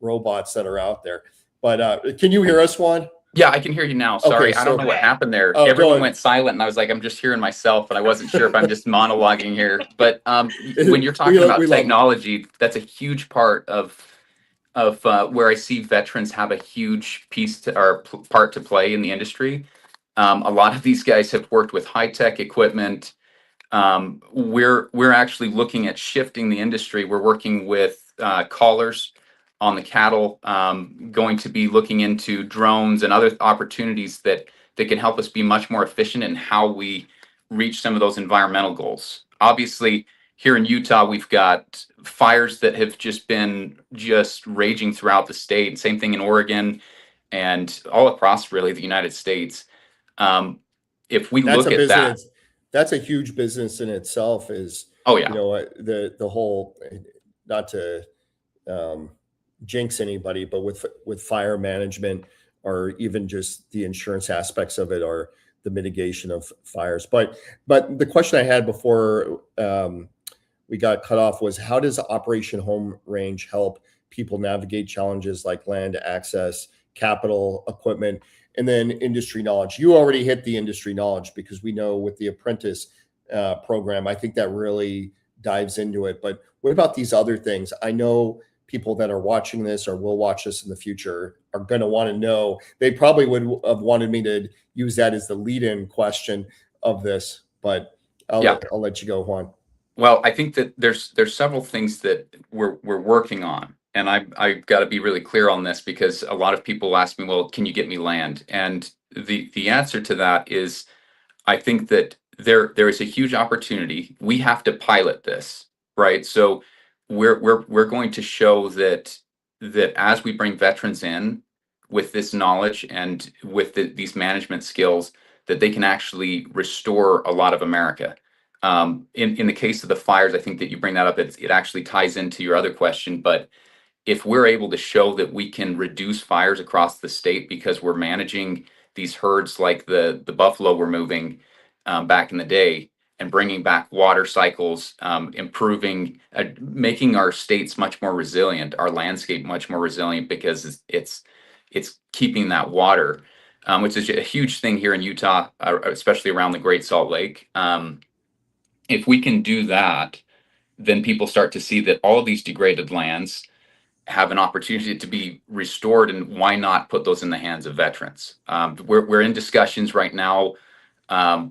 Robots that are out there. But can you hear us, Juan? Yeah, I can hear you now. Sorry, Okay, I don't know what happened there. Oh, Everyone went silent, and I was like, I'm just hearing myself, and I wasn't sure if I'm just monologuing here. But when you're talking about technology, that's a huge part of where I see veterans have a huge part to play in the industry. A lot of these guys have worked with high-tech equipment. We're actually looking at shifting the industry. We're working with collars on the cattle, going to be looking into drones and other opportunities that can help us be much more efficient in how we reach some of those environmental goals. Obviously, here in Utah, we've got fires that have been raging throughout the state. Same thing in Oregon and all across really the United States. If we look at that, that's a huge business in itself. The whole, not to jinx anybody, but with fire management, or even just the insurance aspects of it, or the mitigation of fires. But the question I had before we got cut off was, how does Operation Home Range help people navigate challenges like land access, capital, equipment, and then industry knowledge? You already hit the industry knowledge, because we know with the apprentice program, I think that really dives into it. But what about these other things? I know people that are watching this or will watch this in the future are going to want to know. They probably would have wanted me to use that as the lead-in question of this, but I'll let you go, Juan. Well, I think that there's several things that we're working on, and I've got to be really clear on this, because a lot of people ask me, well, can you get me land? And the answer to that is, I think that there is a huge opportunity. We have to pilot this, right? So we're going to show that as we bring veterans in with this knowledge and with these management skills, that they can actually restore a lot of America. In the case of the fires, I think that you bring that up. It actually ties into your other question. But if we're able to show that we can reduce fires across the state because we're managing these herds like the buffalo we're moving back in the day, and bringing back water cycles, improving, making our states much more resilient, our landscape much more resilient, because it's keeping that water, which is a huge thing here in Utah, especially around the Great Salt Lake. If we can do that, then people start to see that all of these degraded lands have an opportunity to be restored, and why not put those in the hands of veterans? We're in discussions right now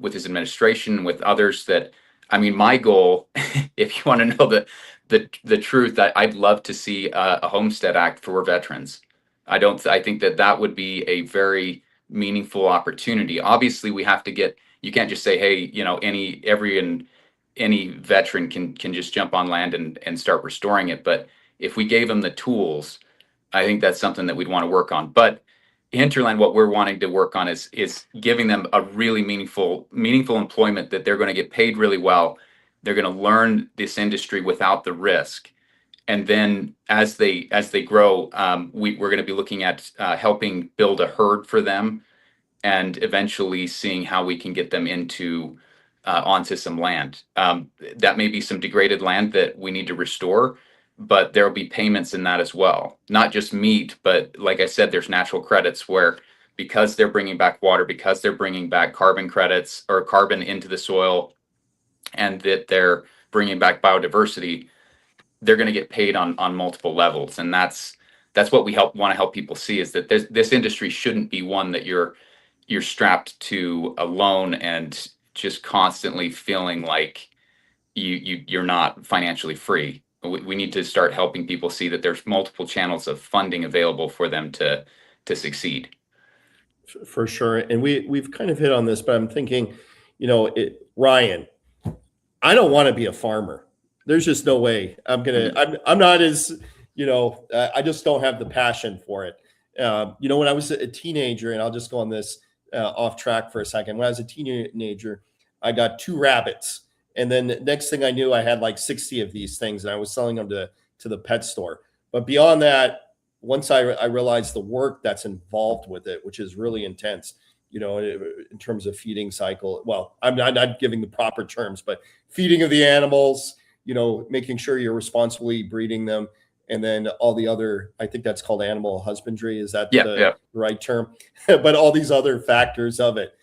with his administration, with others, that, I mean, my goal, if you want to know the truth, I'd love to see a Homestead Act for veterans. I think that would be a very meaningful opportunity. Obviously, we have to you can't just say, hey, any veteran can just jump on land and start restoring it. But if we gave them the tools, I think that's something that we'd want to work on. But Hinterland, what we're wanting to work on is giving them a really meaningful employment, that they're going to get paid really well. They're going to learn this industry without the risk. And then as they grow, we're going to be looking at helping build a herd for them, and eventually seeing how we can get them onto some land. That may be some degraded land that we need to restore, but there'll be payments in that as well. Not just meat, but like I said, there's natural credits where because they're bringing back water, because they're bringing back carbon credits or carbon into the soil, and that they're bringing back biodiversity, they're going to get paid on multiple levels. And that's what we want to help people see, is that this industry shouldn't be one that you're strapped to alone and just constantly feeling like you're not financially free. We need to start helping people see that there's multiple channels of funding available for them to succeed. For sure. And we've kind of hit on this, but I'm thinking, Ryan, I don't want to be a farmer. There's just no way I'm not as, I just don't have the passion for it. When I was a teenager, and I'll just go on this off track for a second. When I was a teenager, I got 2 rabbits. And then next thing I knew, I had like 60 of these things, and I was selling them to the pet store. But beyond that, once I realized the work that's involved with it, which is really intense, in terms of feeding cycle. Well, I'm not giving the proper terms, but feeding of the animals, making sure you're responsibly breeding them, and then all the other, I think that's called animal husbandry. Is that the right term? But all these other factors of it,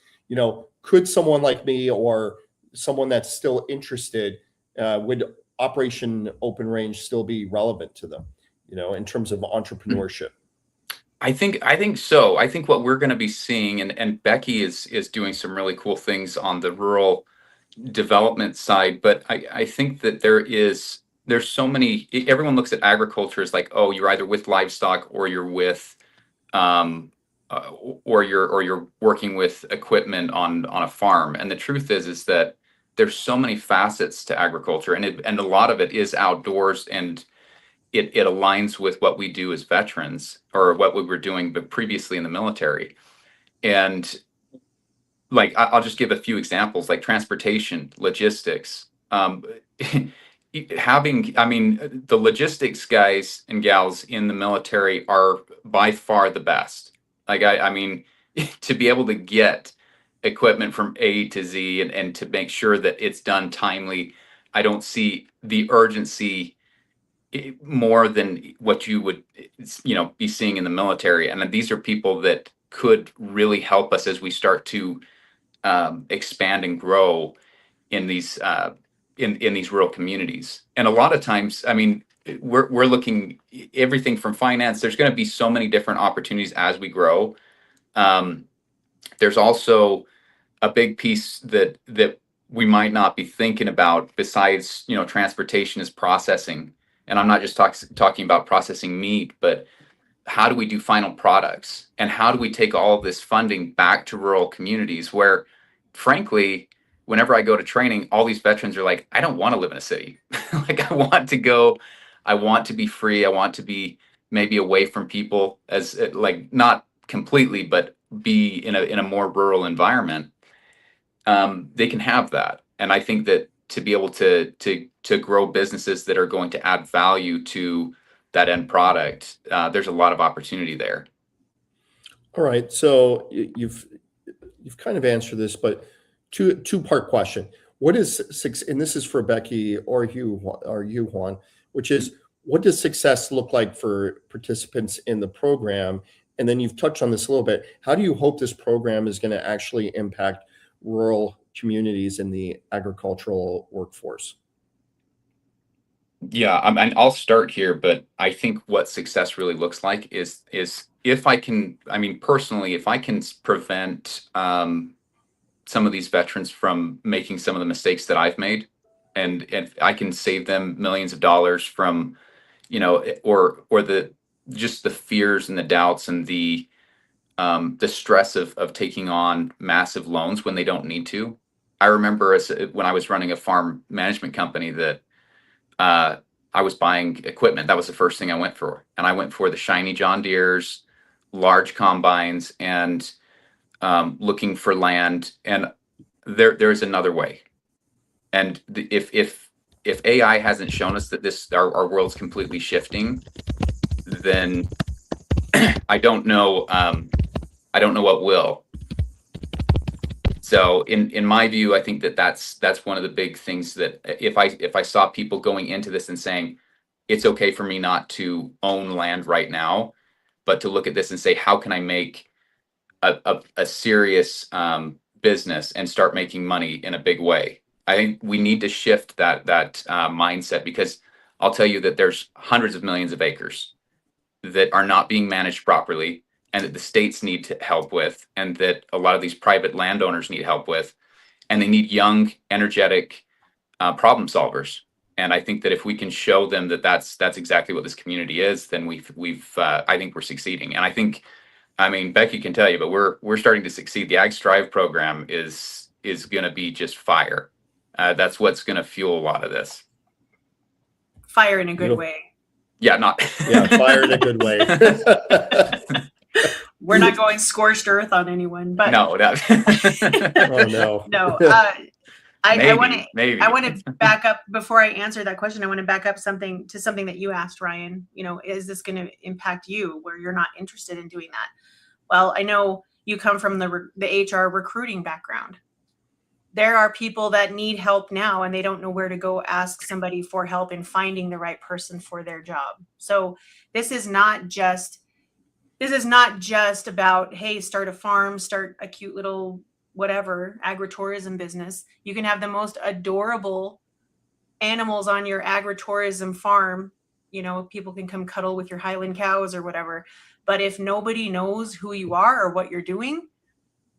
could someone like me or someone that's still interested, would Operation Open Range still be relevant to them, in terms of entrepreneurship? I think so. I think what we're going to be seeing, and Becky is doing some really cool things on the rural development side, but I think that there's so many. Everyone looks at agriculture as like, oh, you're either with livestock or you're with or you're working with equipment on a farm. And the truth is that there's so many facets to agriculture, and a lot of it is outdoors, and it aligns with what we do as veterans, or what we were doing but previously in the military. And like, I'll just give a few examples, like transportation, logistics. The logistics guys and gals in the military are by far the best. Like, to be able to get equipment from A to Z and to make sure that it's done timely, I don't see the urgency more than what you would be seeing in the military. And these are people that could really help us as we start to expand and grow in these in these rural communities. And a lot of times, we're looking everything from finance. There's going to be so many different opportunities as we grow. There's also a big piece that we might not be thinking about, besides transportation, is processing. And I'm not just talking about processing meat, but how do we do final products? And how do we take all of this funding back to rural communities where, frankly, whenever I go to training, all these veterans are like, I don't want to live in a city. Like, I want to be free. I want to be maybe away from people, as like, not completely, but be in a more rural environment. They can have that. And I think that to be able to grow businesses that are going to add value to that end product, there's a lot of opportunity there. All right. So you've kind of answered this, but two-part question. What is success? And this is for Becky or you, Juan, which is, what does success look like for participants in the program? And then you've touched on this a little bit. How do you hope this program is going to actually impact rural communities in the agricultural workforce? Yeah, I'll start here, but I think what success really looks like is if I can, personally, if I can prevent some of these veterans from making some of the mistakes that I've made, and if I can save them millions of dollars from, or just the fears and the doubts and the stress of taking on massive loans when they don't need to. I remember when I was running a farm management company that I was buying equipment. That was the first thing I went for. And I went for the shiny John Deeres, large combines, and looking for land. And there's another way. And if AI hasn't shown us that our world's completely shifting, then I don't know what will. So in my view, I think that's one of the big things, that if I saw people going into this and saying, it's okay for me not to own land right now, but to look at this and say, how can I make a serious business and start making money in a big way. I think we need to shift that mindset, because I'll tell you that there's hundreds of millions of acres that are not being managed properly, and that the states need to help with, and that a lot of these private landowners need help with, and they need young, energetic problem solvers. And I think that if we can show them that that's exactly what this community is, then I think we're succeeding. And I mean, Becky can tell you, but we're starting to succeed. The Ag Strive program is going to be just fire. That's what's going to fuel a lot of this. Fire in a good way. Yeah, fire in a good way. We're not going scorched earth on anyone, but no. Oh no. No. I want to back up before I answer that question. I want to back up something that you asked, Ryan. You know, is this going to impact you where you're not interested in doing that? Well, I know you come from the HR recruiting background. There are people that need help now, and they don't know where to go ask somebody for help in finding the right person for their job. So this is not just about, hey, start a farm, start a cute little whatever agritourism business. You can have the most adorable animals on your agritourism farm. You know, people can come cuddle with your Highland cows or whatever. But if nobody knows who you are or what you're doing,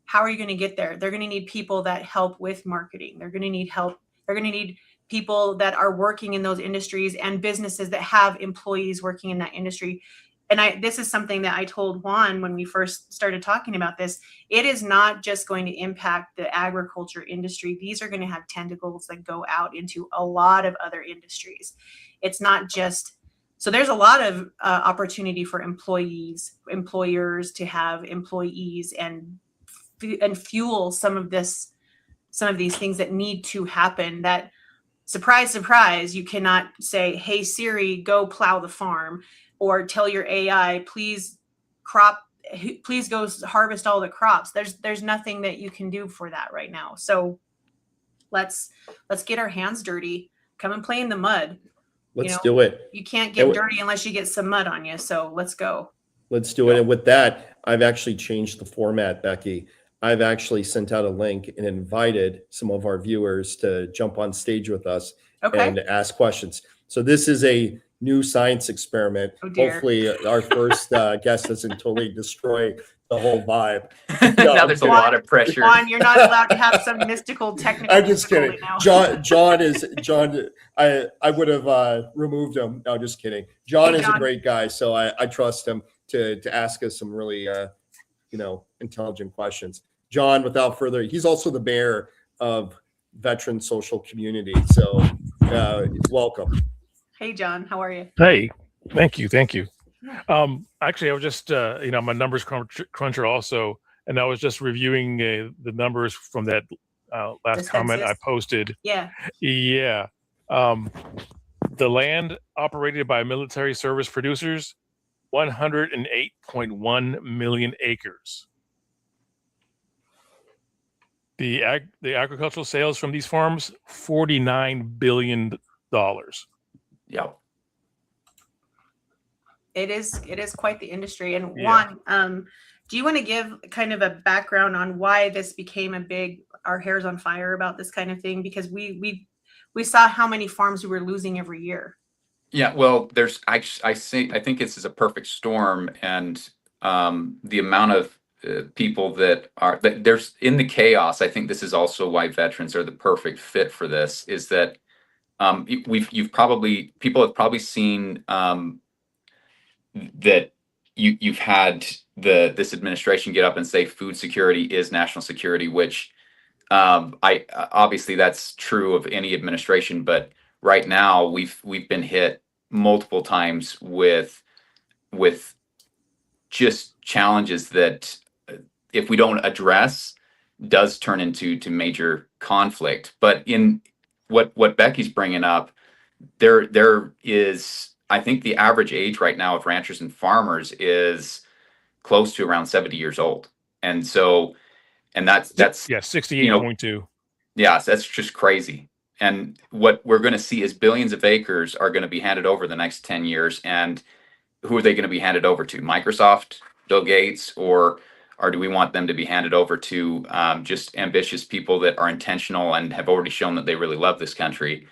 how are you going to get there? They're going to need people that help with marketing. They're going to need help. They're going to need people that are working in those industries and businesses that have employees working in that industry. And this is something that I told Juan when we first started talking about this. It is not just going to impact the agriculture industry. These are going to have tentacles that go out into a lot of other industries. It's not just, so there's a lot of opportunity for employers to have employees and fuel some of these things that need to happen. That, surprise, surprise, you cannot say, hey, Siri, go plow the farm, or tell your AI, please go harvest all the crops. There's nothing that you can do for that right now. So let's get our hands dirty. Come and play in the mud. Let's do it. You can't get dirty unless you get some mud on you. So let's go. Let's do it. And with that, I've actually changed the format, Becky. I've actually sent out a link and invited some of our viewers to jump on stage with us and ask questions. So this is a new science experiment. Oh dear. Hopefully our first guest doesn't totally destroy the whole vibe. Now there's a lot of pressure. Juan, you're not allowed to have some mystical technical. I'm just kidding. Now. John. I would have removed him. No, just kidding. John is a great guy, so I trust him to ask us some really intelligent questions. John, without further, he's also the mayor of Veteran Social Community. So welcome. Hey, John, how are you? Hey, thank you. Actually, I was just, I'm a numbers cruncher also, and I was just reviewing the numbers from that last comment I posted. Yeah. The land operated by military service producers, 108.1 million acres. The agricultural sales from these farms, $49 billion. Yep. It is quite the industry. And Juan, do you want to give kind of a background on why this became our hair's on fire about this kind of thing? Because we saw how many farms we were losing every year. Yeah, well, I think this is a perfect storm, and the amount of people that there's in the chaos. I think this is also why veterans are the perfect fit for this, is that people have probably seen that you've had this administration get up and say food security is national security, which obviously that's true of any administration, but right now we've been hit multiple times with just challenges that if we don't address does turn into major conflict. But in what Becky's bringing up, there is, I think the average age right now of ranchers and farmers is close to around 70 years old. And so, that's 68.2. Yeah, that's just crazy. And what we're going to see is billions of acres are going to be handed over the next 10 years. And who are they going to be handed over to? Microsoft, Bill Gates, or or do we want them to be handed over to just ambitious people that are intentional and have already shown that they really love this country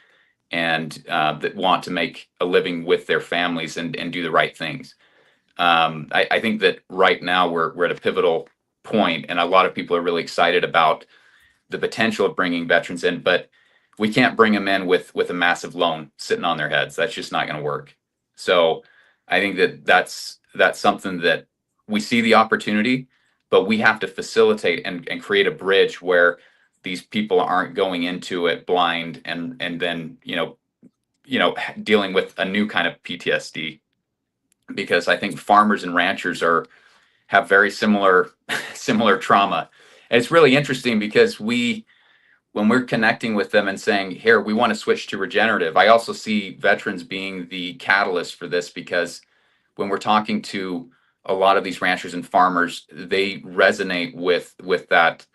and that want to make a living with their families and do the right things? I think that right now we're at a pivotal point, and a lot of people are really excited about the potential of bringing veterans in, but we can't bring them in with a massive loan sitting on their heads. That's just not going to work. So I think that that's something that we see the opportunity, but we have to facilitate and create a bridge where these people aren't going into it blind and then dealing with a new kind of PTSD, because I think farmers and ranchers have very similar trauma. And it's really interesting because when we're connecting with them and saying, here, we want to switch to regenerative, I also see veterans being the catalyst for this, because when we're talking to a lot of these ranchers and farmers, they resonate with that,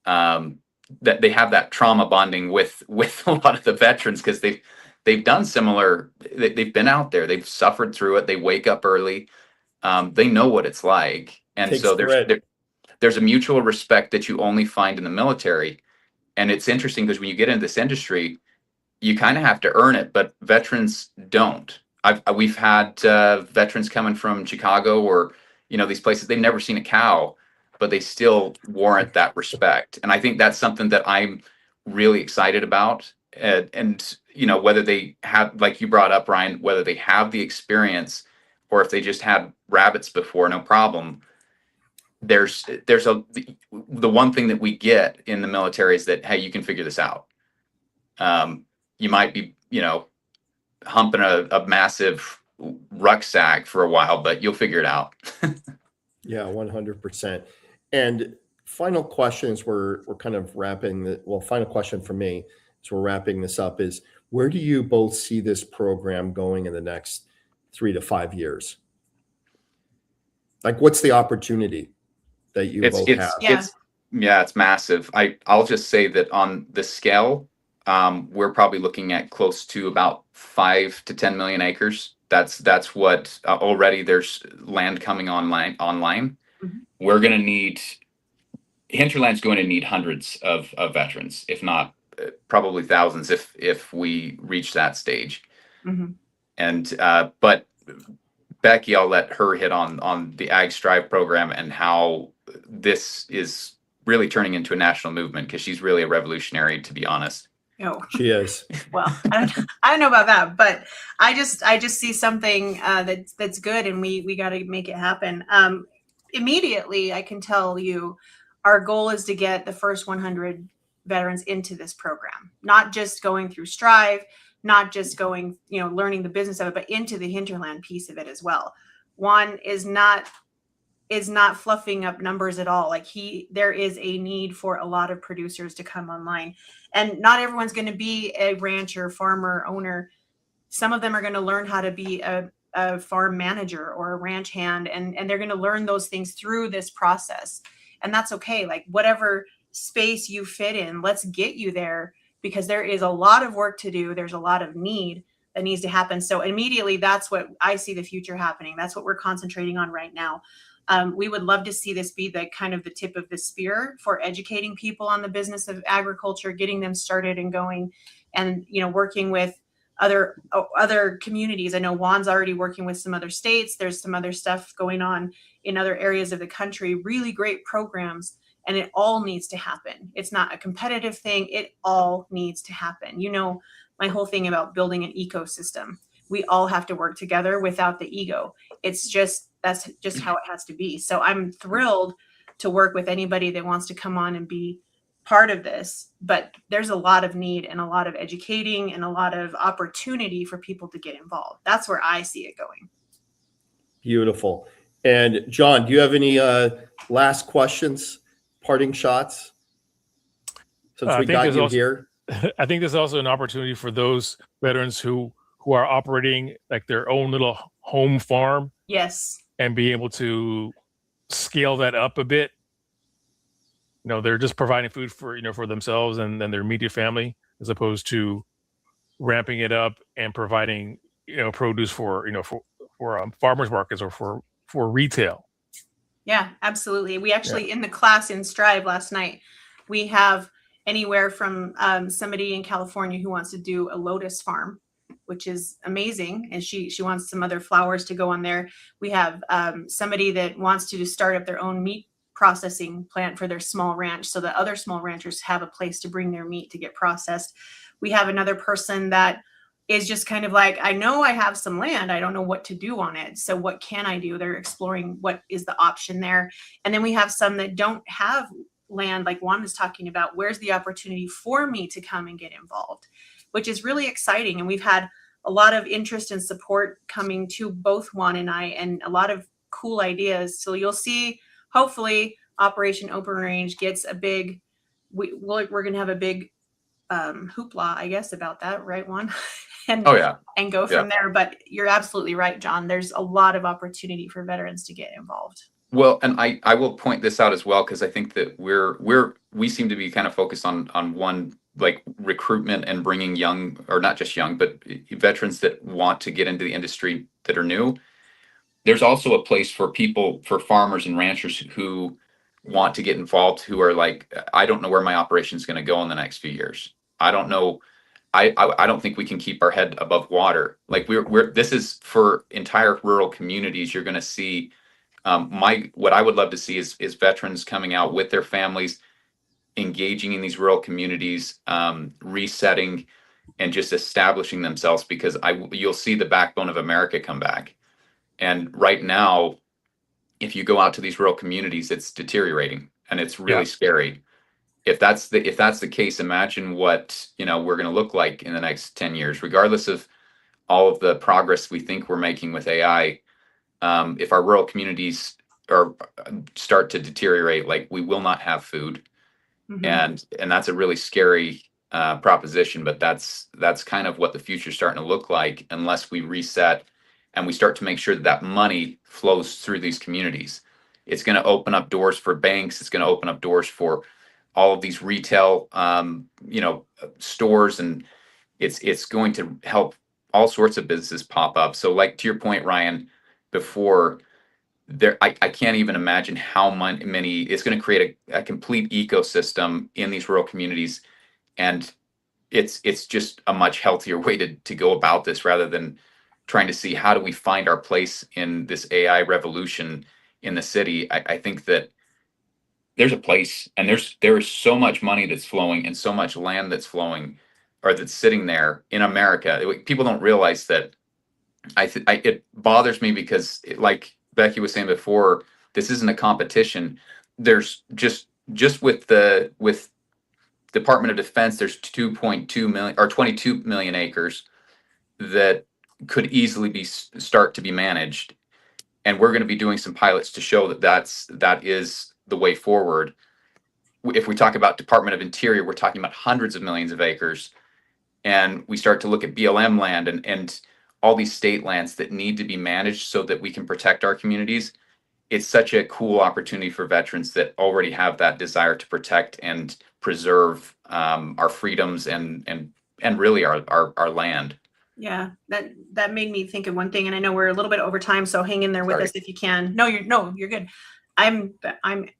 that they have that trauma bonding with a lot of the veterans, because they've done similar, they've been out there, they've suffered through it, they wake up early, they know what it's like. And so there's a mutual respect that you only find in the military. And it's interesting because when you get into this industry, you kind of have to earn it, but veterans don't. We've had veterans coming from Chicago or these places, they've never seen a cow, but they still warrant that respect. And I think that's something that I'm really excited about. And whether they have, like you brought up, Ryan, whether they have the experience or if they just had rabbits before, no problem. There's the one thing that we get in the military is that, hey, you can figure this out. You might be, humping a massive rucksack for a while, but you'll figure it out. Yeah, 100%. And final questions, we're kind of wrapping final question for me as we're wrapping this up is, where do you both see this program going in the next 3 to 5 years? Like, what's the opportunity that you both have? It's massive. I'll just say that on the scale, we're probably looking at close to about 5 to 10 million acres. That's what already there's land coming online. Mm-hmm. We're going to need, Hinterland's going to need hundreds of veterans, if not probably thousands, if we reach that stage. Mm-hmm. And but Becky, I'll let her hit on the Ag Strive program and how this is really turning into a national movement, because she's really a revolutionary, to be honest. Oh, she is. Well, I don't know about that, but I just see something that's good, and we got to make it happen. Immediately, I can tell you, our goal is to get the first 100 veterans into this program, not just going through Strive, not just going, learning the business of it, but into the Hinterland piece of it as well. Juan is not fluffing up numbers at all. Like there is a need for a lot of producers to come online, and not everyone's going to be a rancher, farmer, owner. Some of them are going to learn how to be a farm manager or a ranch hand, and they're going to learn those things through this process. And that's okay. Like, whatever space you fit in, let's get you there, because there is a lot of work to do. There's a lot of need that needs to happen. So immediately, that's what I see the future happening. That's what we're concentrating on right now. We would love to see this be the kind of the tip of the spear for educating people on the business of agriculture, getting them started and going, and working with other communities. I know Juan's already working with some other states. There's some other stuff going on in other areas of the country. Really great programs, and it all needs to happen. It's not a competitive thing. It all needs to happen. My whole thing about building an ecosystem. We all have to work together without the ego. That's just how it has to be. So I'm thrilled to work with anybody that wants to come on and be part of this, but there's a lot of need and a lot of educating and a lot of opportunity for people to get involved. That's where I see it going. Beautiful. And John, do you have any last questions, parting shots? Since we got you here. I think there's also an opportunity for those veterans who are operating like their own little home farm. Yes. And be able to scale that up a bit. They're just providing food for themselves and their immediate family, as opposed to ramping it up and providing produce for farmers markets or for retail. Yeah, absolutely. We actually, in the class in Strive last night, we have anywhere from somebody in California who wants to do a lotus farm, which is amazing. And she wants some other flowers to go on there. We have somebody that wants to start up their own meat processing plant for their small ranch so that other small ranchers have a place to bring their meat to get processed. We have another person that is just kind of like, I know I have some land. I don't know what to do on it. So what can I do? They're exploring what is the option there. And then we have some that don't have land, like Juan was talking about. Where's the opportunity for me to come and get involved, which is really exciting. And we've had a lot of interest and support coming to both Juan and I, and a lot of cool ideas. So you'll see, hopefully, Operation Open Range gets a big, we're going to have a big hoopla, I guess, about that, right, Juan? And and go from there. But you're absolutely right, John. There's a lot of opportunity for veterans to get involved. Well, and I will point this out as well, because I think that we seem to be kind of focused on one, like recruitment and bringing young, or not just young, but veterans that want to get into the industry that are new. There's also a place for people, for farmers and ranchers who want to get involved, who are like, I don't know where my operation is going to go in the next few years. I don't know. I don't think we can keep our head above water. Like this is for entire rural communities. You're going to see what I would love to see is veterans coming out with their families, engaging in these rural communities, resetting and just establishing themselves, because you'll see the backbone of America come back. And right now, if you go out to these rural communities, it's deteriorating and it's really scary. If that's the case, imagine what we're going to look like in the next 10 years, regardless of all of the progress we think we're making with AI. If our rural communities start to deteriorate, like, we will not have food. And that's a really scary proposition, but that's kind of what the future is starting to look like, unless we reset and we start to make sure that money flows through these communities. It's going to open up doors for banks. It's going to open up doors for all of these retail, stores, and it's going to help all sorts of businesses pop up. So, like, to your point, Ryan, before, I can't even imagine how many it's going to create a complete ecosystem in these rural communities, and it's just a much healthier way to go about this, rather than trying to see how do we find our place in this AI revolution in the city. I think that there's a place, and there is so much money that's flowing and so much land that's flowing, or that's sitting there in America. People don't realize that. It bothers me because, like Becky was saying before, this isn't a competition. There's just with Department of Defense, there's 2.2 million or 22 million acres that could easily start to be managed, and we're going to be doing some pilots to show that is the way forward. If we talk about Department of Interior, we're talking about hundreds of millions of acres, and we start to look at BLM land and all these state lands that need to be managed so that we can protect our communities. It's such a cool opportunity for veterans that already have that desire to protect and preserve our freedoms and really our land. Yeah, that made me think of one thing, and I know we're a little bit over time, so hang in there with us if you can. No, you're good. I'm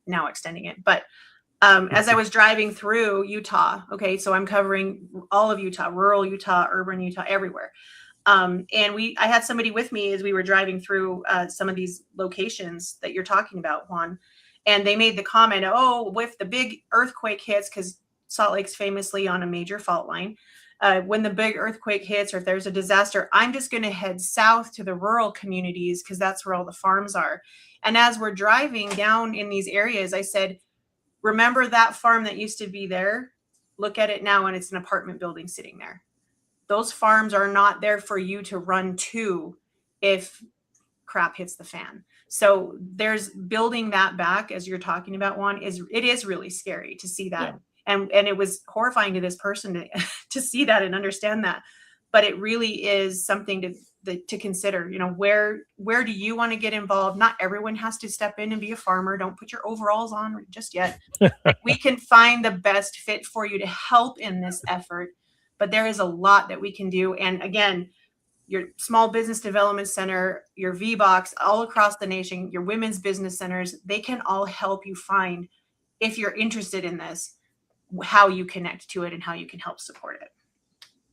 now extending it, but as I was driving through Utah, okay, so I'm covering all of Utah, rural Utah, urban Utah, everywhere. And I had somebody with me as we were driving through some of these locations that you're talking about, Juan, and they made the comment, oh, if the big earthquake hits, because Salt Lake's famously on a major fault line, when the big earthquake hits, or if there's a disaster, I'm just going to head south to the rural communities because that's where all the farms are. And as we're driving down in these areas, I said, remember that farm that used to be there? Look at it now, and it's an apartment building sitting there. Those farms are not there for you to run to if crap hits the fan. So there's building that back, as you're talking about, Juan, it is really scary to see that. Yeah. And it was horrifying to this person to see that and understand that. But it really is something to consider. Where do you want to get involved? Not everyone has to step in and be a farmer. Don't put your overalls on just yet. We can find the best fit for you to help in this effort. But there is a lot that we can do. And again, your small business development center, your VBox, all across the nation, your women's business centers, they can all help you find, if you're interested in this, how you connect to it and how you can help support it.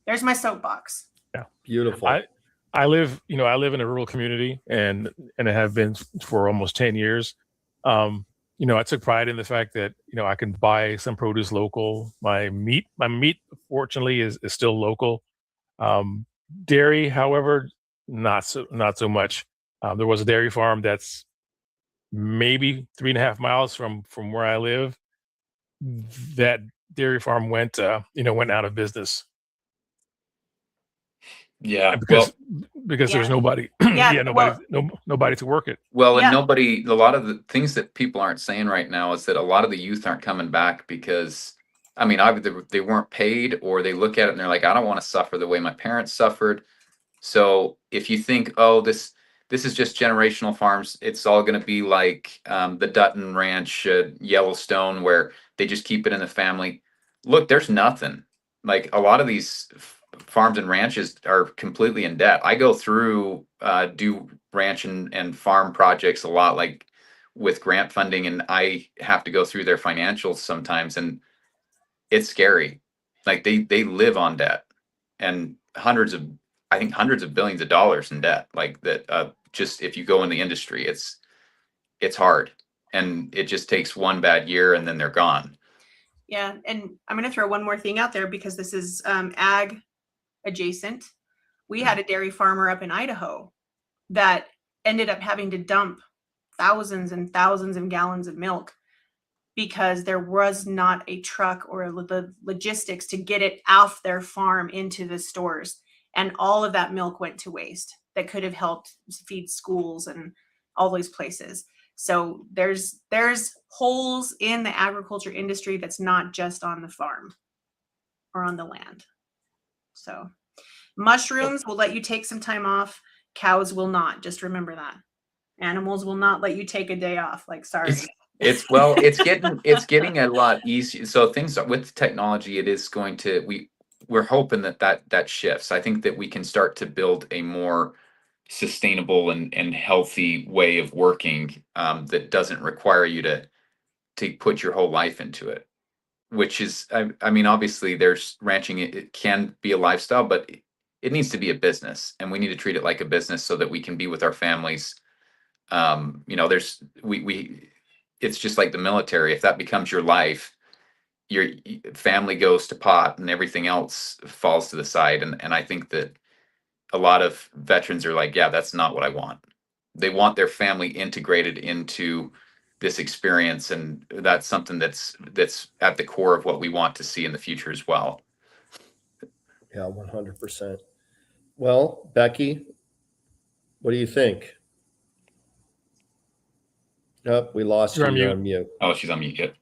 There's my soapbox. Yeah. Beautiful. I live in a rural community and I have been for almost 10 years. I took pride in the fact that, I can buy some produce local. My meat, fortunately, is still local. Dairy, however, not so much. There was a dairy farm that's maybe 3.5 miles from where I live. That dairy farm went out of business. Yeah. Because there's nobody. Yeah, nobody to work it. Well, and Yeah. nobody, a lot of the things that people aren't saying right now is that a lot of the youth aren't coming back because, either they weren't paid or they look at it and they're like, I don't want to suffer the way my parents suffered. So if you think, oh, this is just generational farms, it's all going to be like the Dutton Ranch, Yellowstone, where they just keep it in the family. Look, there's nothing. Like a lot of these farms and ranches are completely in debt. I go through do ranch and farm projects a lot, like with grant funding, and I have to go through their financials sometimes, and it's scary. Like they live on debt and hundreds of billions of dollars in debt. Like that, just if you go in the industry, it's hard, and it just takes one bad year and then they're gone. Yeah, and I'm going to throw one more thing out there because this is ag adjacent. We had a dairy farmer up in Idaho that ended up having to dump thousands and thousands of gallons of milk because there was not a truck or the logistics to get it off their farm into the stores. And all of that milk went to waste that could have helped feed schools and all those places. So there's holes in the agriculture industry that's not just on the farm or on the land. So mushrooms will let you take some time off. Cows will not. Just remember that. Animals will not let you take a day off. Like, sorry. It's getting a lot easier. So things with technology, it is going to, we're hoping that shifts. I think that we can start to build a more sustainable and healthy way of working that doesn't require you to put your whole life into it. Which is, obviously, there's ranching. It can be a lifestyle, but it needs to be a business, and we need to treat it like a business so that we can be with our families. It's just like the military. If that becomes your life, your family goes to pot, and everything else falls to the side. And I think that a lot of veterans are like, yeah, that's not what I want. They want their family integrated into this experience, and that's something that's at the core of what we want to see in the future as well. Yeah, 100%. Well, Becky, what do you think? Oh, we lost you. You're on mute. Oh, she's on mute. Yet.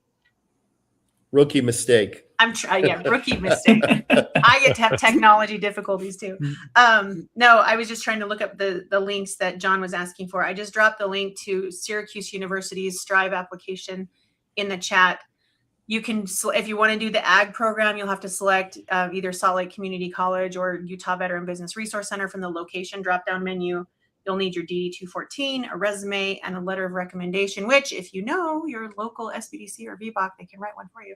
Rookie mistake. Rookie mistake. I get to have technology difficulties too. No, I was just trying to look up the links that John was asking for. I just dropped the link to Syracuse University's Strive application in the chat. You can, if you want to do the ag program, you'll have to select either Salt Lake Community College or Utah Veteran Business Resource Center from the location drop-down menu. You'll need your DD-214, a resume, and a letter of recommendation, which if you know your local SBDC or VBOC, they can write one for you,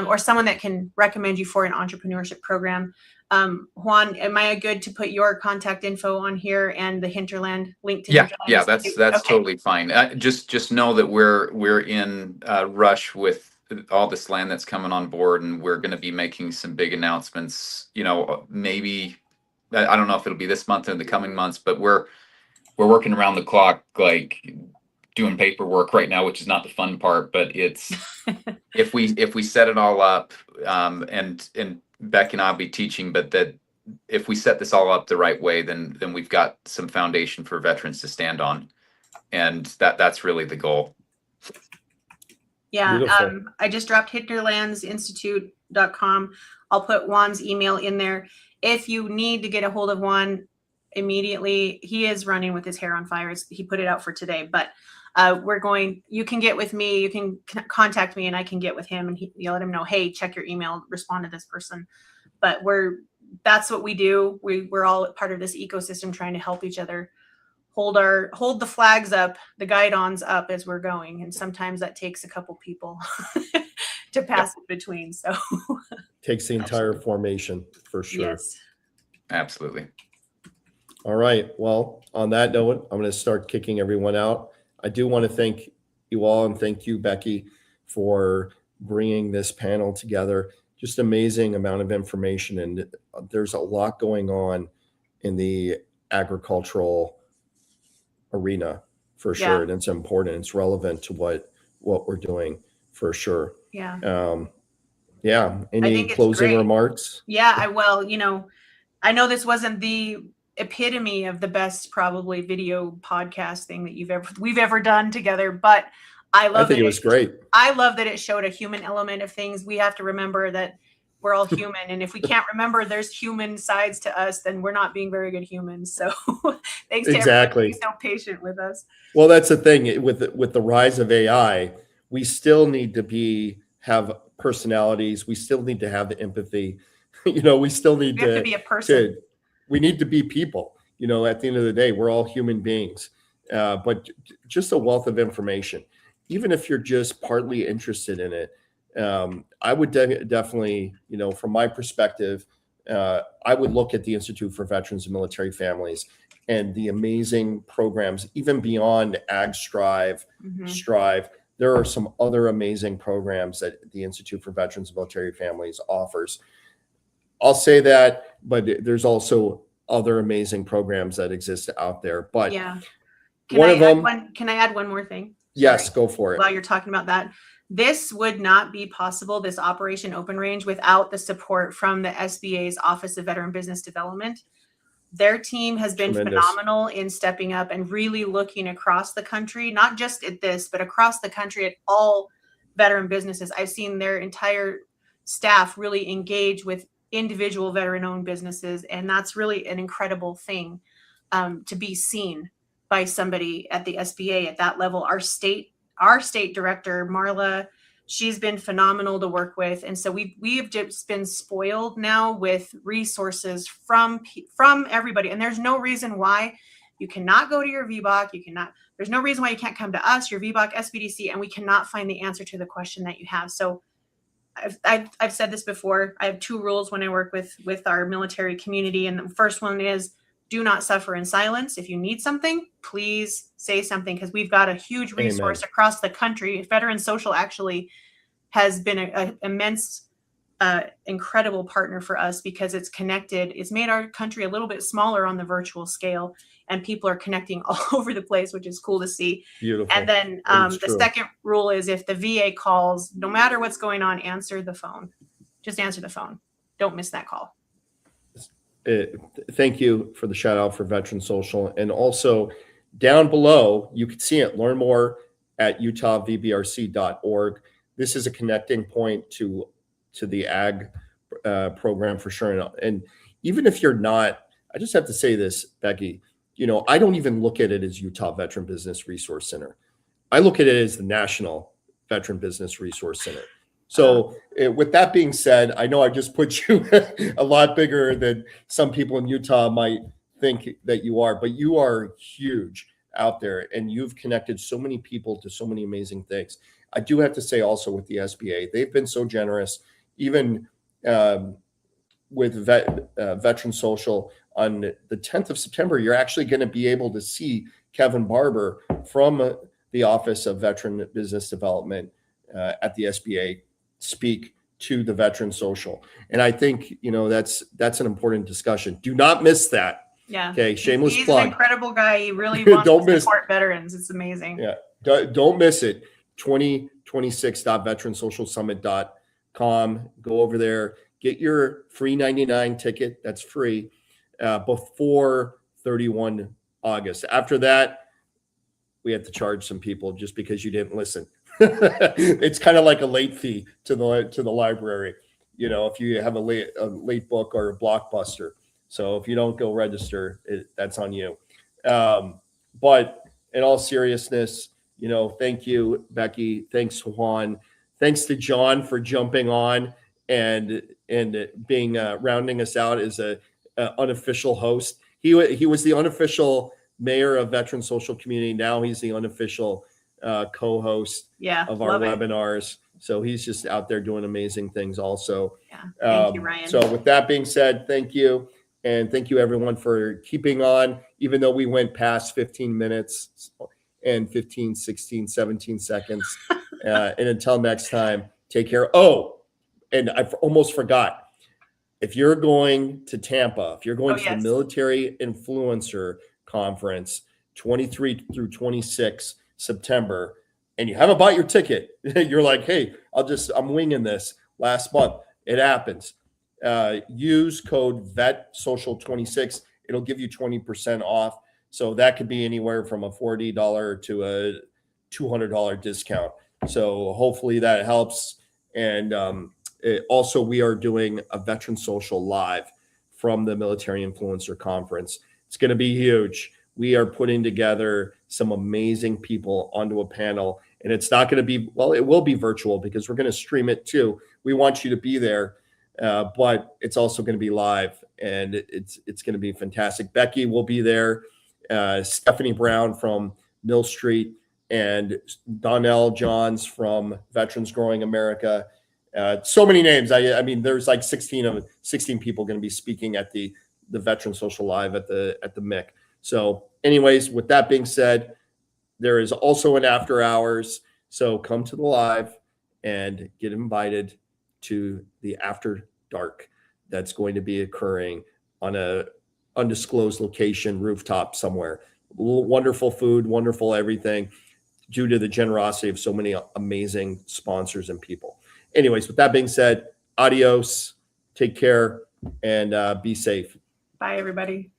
or someone that can recommend you for an entrepreneurship program. Juan, am I good to put your contact info on here and the Hinterland link to? Yeah, that's okay. Totally fine. Just know that we're in a rush with all this land that's coming on board, and we're going to be making some big announcements. Maybe I don't know if it'll be this month or in the coming months, but we're working around the clock, like doing paperwork right now, which is not the fun part, but it's if we set it all up, and Becky and I'll be teaching, but that if we set this all up the right way, then we've got some foundation for veterans to stand on, and that's really the goal. Yeah, I just dropped hinterlandsinstitute.com. I'll put Juan's email in there. If you need to get a hold of Juan immediately, he is running with his hair on fire. He put it out for today, but you can get with me, you can contact me, and I can get with him, and you'll let him know, hey, check your email, respond to this person. But that's what we do. We're all part of this ecosystem trying to help each other hold the flags up, the guidons up as we're going. And sometimes that takes a couple people to pass it between. So takes the entire formation for sure. yes. Absolutely. All right. Well, on that note, I'm going to start kicking everyone out. I do want to thank you all and thank you, Becky, for bringing this panel together. Just amazing amount of information, and there's a lot going on in the agricultural arena for sure, and it's important. It's relevant to what we're doing for sure. Yeah. Any closing remarks? Yeah. I know this wasn't the epitome of the best probably video podcast thing that we've ever done together, but I think it was great. I love that it showed a human element of things. We have to remember that we're all human, and if we can't remember there's human sides to us, then we're not being very good humans. So thanks to everybody being so patient with us. Well, that's the thing with the rise of AI, we still need to have personalities. We still need to have the empathy. We still need to be a person. We need to be people. At the end of the day, we're all human beings. But just a wealth of information. Even if you're just partly interested in it, I would definitely, from my perspective, I would look at the Institute for Veterans and Military Families and the amazing programs, even beyond Ag Strive. There are some other amazing programs that the Institute for Veterans and Military Families offers. I'll say that, but there's also other amazing programs that exist out there. But can I add one more thing? Yes, go for it. While you're talking about that, this would not be possible, this Operation Open Range, without the support from the SBA's Office of Veteran Business Development. Their team has been phenomenal in stepping up and really looking across the country, not just at this, but across the country at all veteran businesses. I've seen their entire staff really engage with individual veteran-owned businesses, and that's really an incredible thing to be seen by somebody at the SBA at that level. Our state director, Marla, she's been phenomenal to work with, and so we've just been spoiled now with resources from everybody. And there's no reason why you cannot go to your VBOC. There's no reason why you can't come to us, your VBOC, SBDC, and we cannot find the answer to the question that you have. So I've said this before. I have two rules when I work with our military community. And the first one is do not suffer in silence. If you need something, please say something, because we've got a huge resource across the country. Veteran Social actually has been an immense, incredible partner for us, because it's connected. It's made our country a little bit smaller on the virtual scale, and people are connecting all over the place, which is cool to see. Beautiful. And then the second rule is if the VA calls, no matter what's going on, answer the phone. Just answer the phone. Don't miss that call. Thank you for the shout out for Veteran Social. And also down below, you can see it, learn more at utahvbrc.org. This is a connecting point to the ag program for sure. And even if you're not, I just have to say this, Becky, I don't even look at it as Utah Veteran Business Resource Center. I look at it as the National Veteran Business Resource Center. So with that being said, I know I just put you a lot bigger than some people in Utah might think that you are, but you are huge out there, and you've connected so many people to so many amazing things. I do have to say also with the SBA, they've been so generous, even with Veteran Social. On the 10th of September, you're actually going to be able to see Kevin Barber from the Office of Veteran Business Development at the SBA speak to the Veteran Social. And I think, that's an important discussion. Do not miss that. Yeah. Okay. Shameless He's plug. An incredible guy. He really wants to support veterans. It's amazing. Yeah. Don't miss it. 2026.veteransocialsummit.com. Go over there, get your free 99 ticket. That's free before 31 August. After that, we have to charge some people just because you didn't listen. It's kind of like a late fee to the library, if you have a late book or a Blockbuster. So if you don't go register, that's on you. But in all seriousness, thank you, Becky. Thanks, Juan. Thanks to John for jumping on and being rounding us out as a unofficial host. He was the unofficial mayor of Veteran Social Community. Now he's the unofficial co-host of our webinars. So he's just out there doing amazing things also. Yeah. Thank you, Ryan. So with that being said, thank you. And thank you everyone for keeping on, even though we went past 15 minutes and 15, 16, 17 seconds. And until next time, take care. Oh, and I almost forgot. If you're going to Tampa, if you're going to the Military Influencer Conference, 23 through 26 September, and you haven't bought your ticket, you're like, hey, I'm winging this last month. It happens. Use code VETSocial26. It'll give you 20% off. So that could be anywhere from a $40 to a $200 discount. So hopefully that helps. And also, we are doing a Veteran Social Live from the Military Influencer Conference. It's going to be huge. We are putting together some amazing people onto a panel. And it's not going to be, well, it will be virtual because we're going to stream it too. We want you to be there, but it's also going to be live. And it's going to be fantastic. Becky will be there. Stephanie Brown from Mill Street, and Donnell Johns from Veterans Growing America. So many names. I mean, there's like 16 people going to be speaking at the Veteran Social Live at the MIC. So anyways, with that being said, there is also an after hours. So come to the live and get invited to the after dark that's going to be occurring on a undisclosed location, rooftop somewhere. Wonderful food, wonderful everything, due to the generosity of so many amazing sponsors and people. Anyways, with that being said, adios, take care, and be safe. Bye, everybody.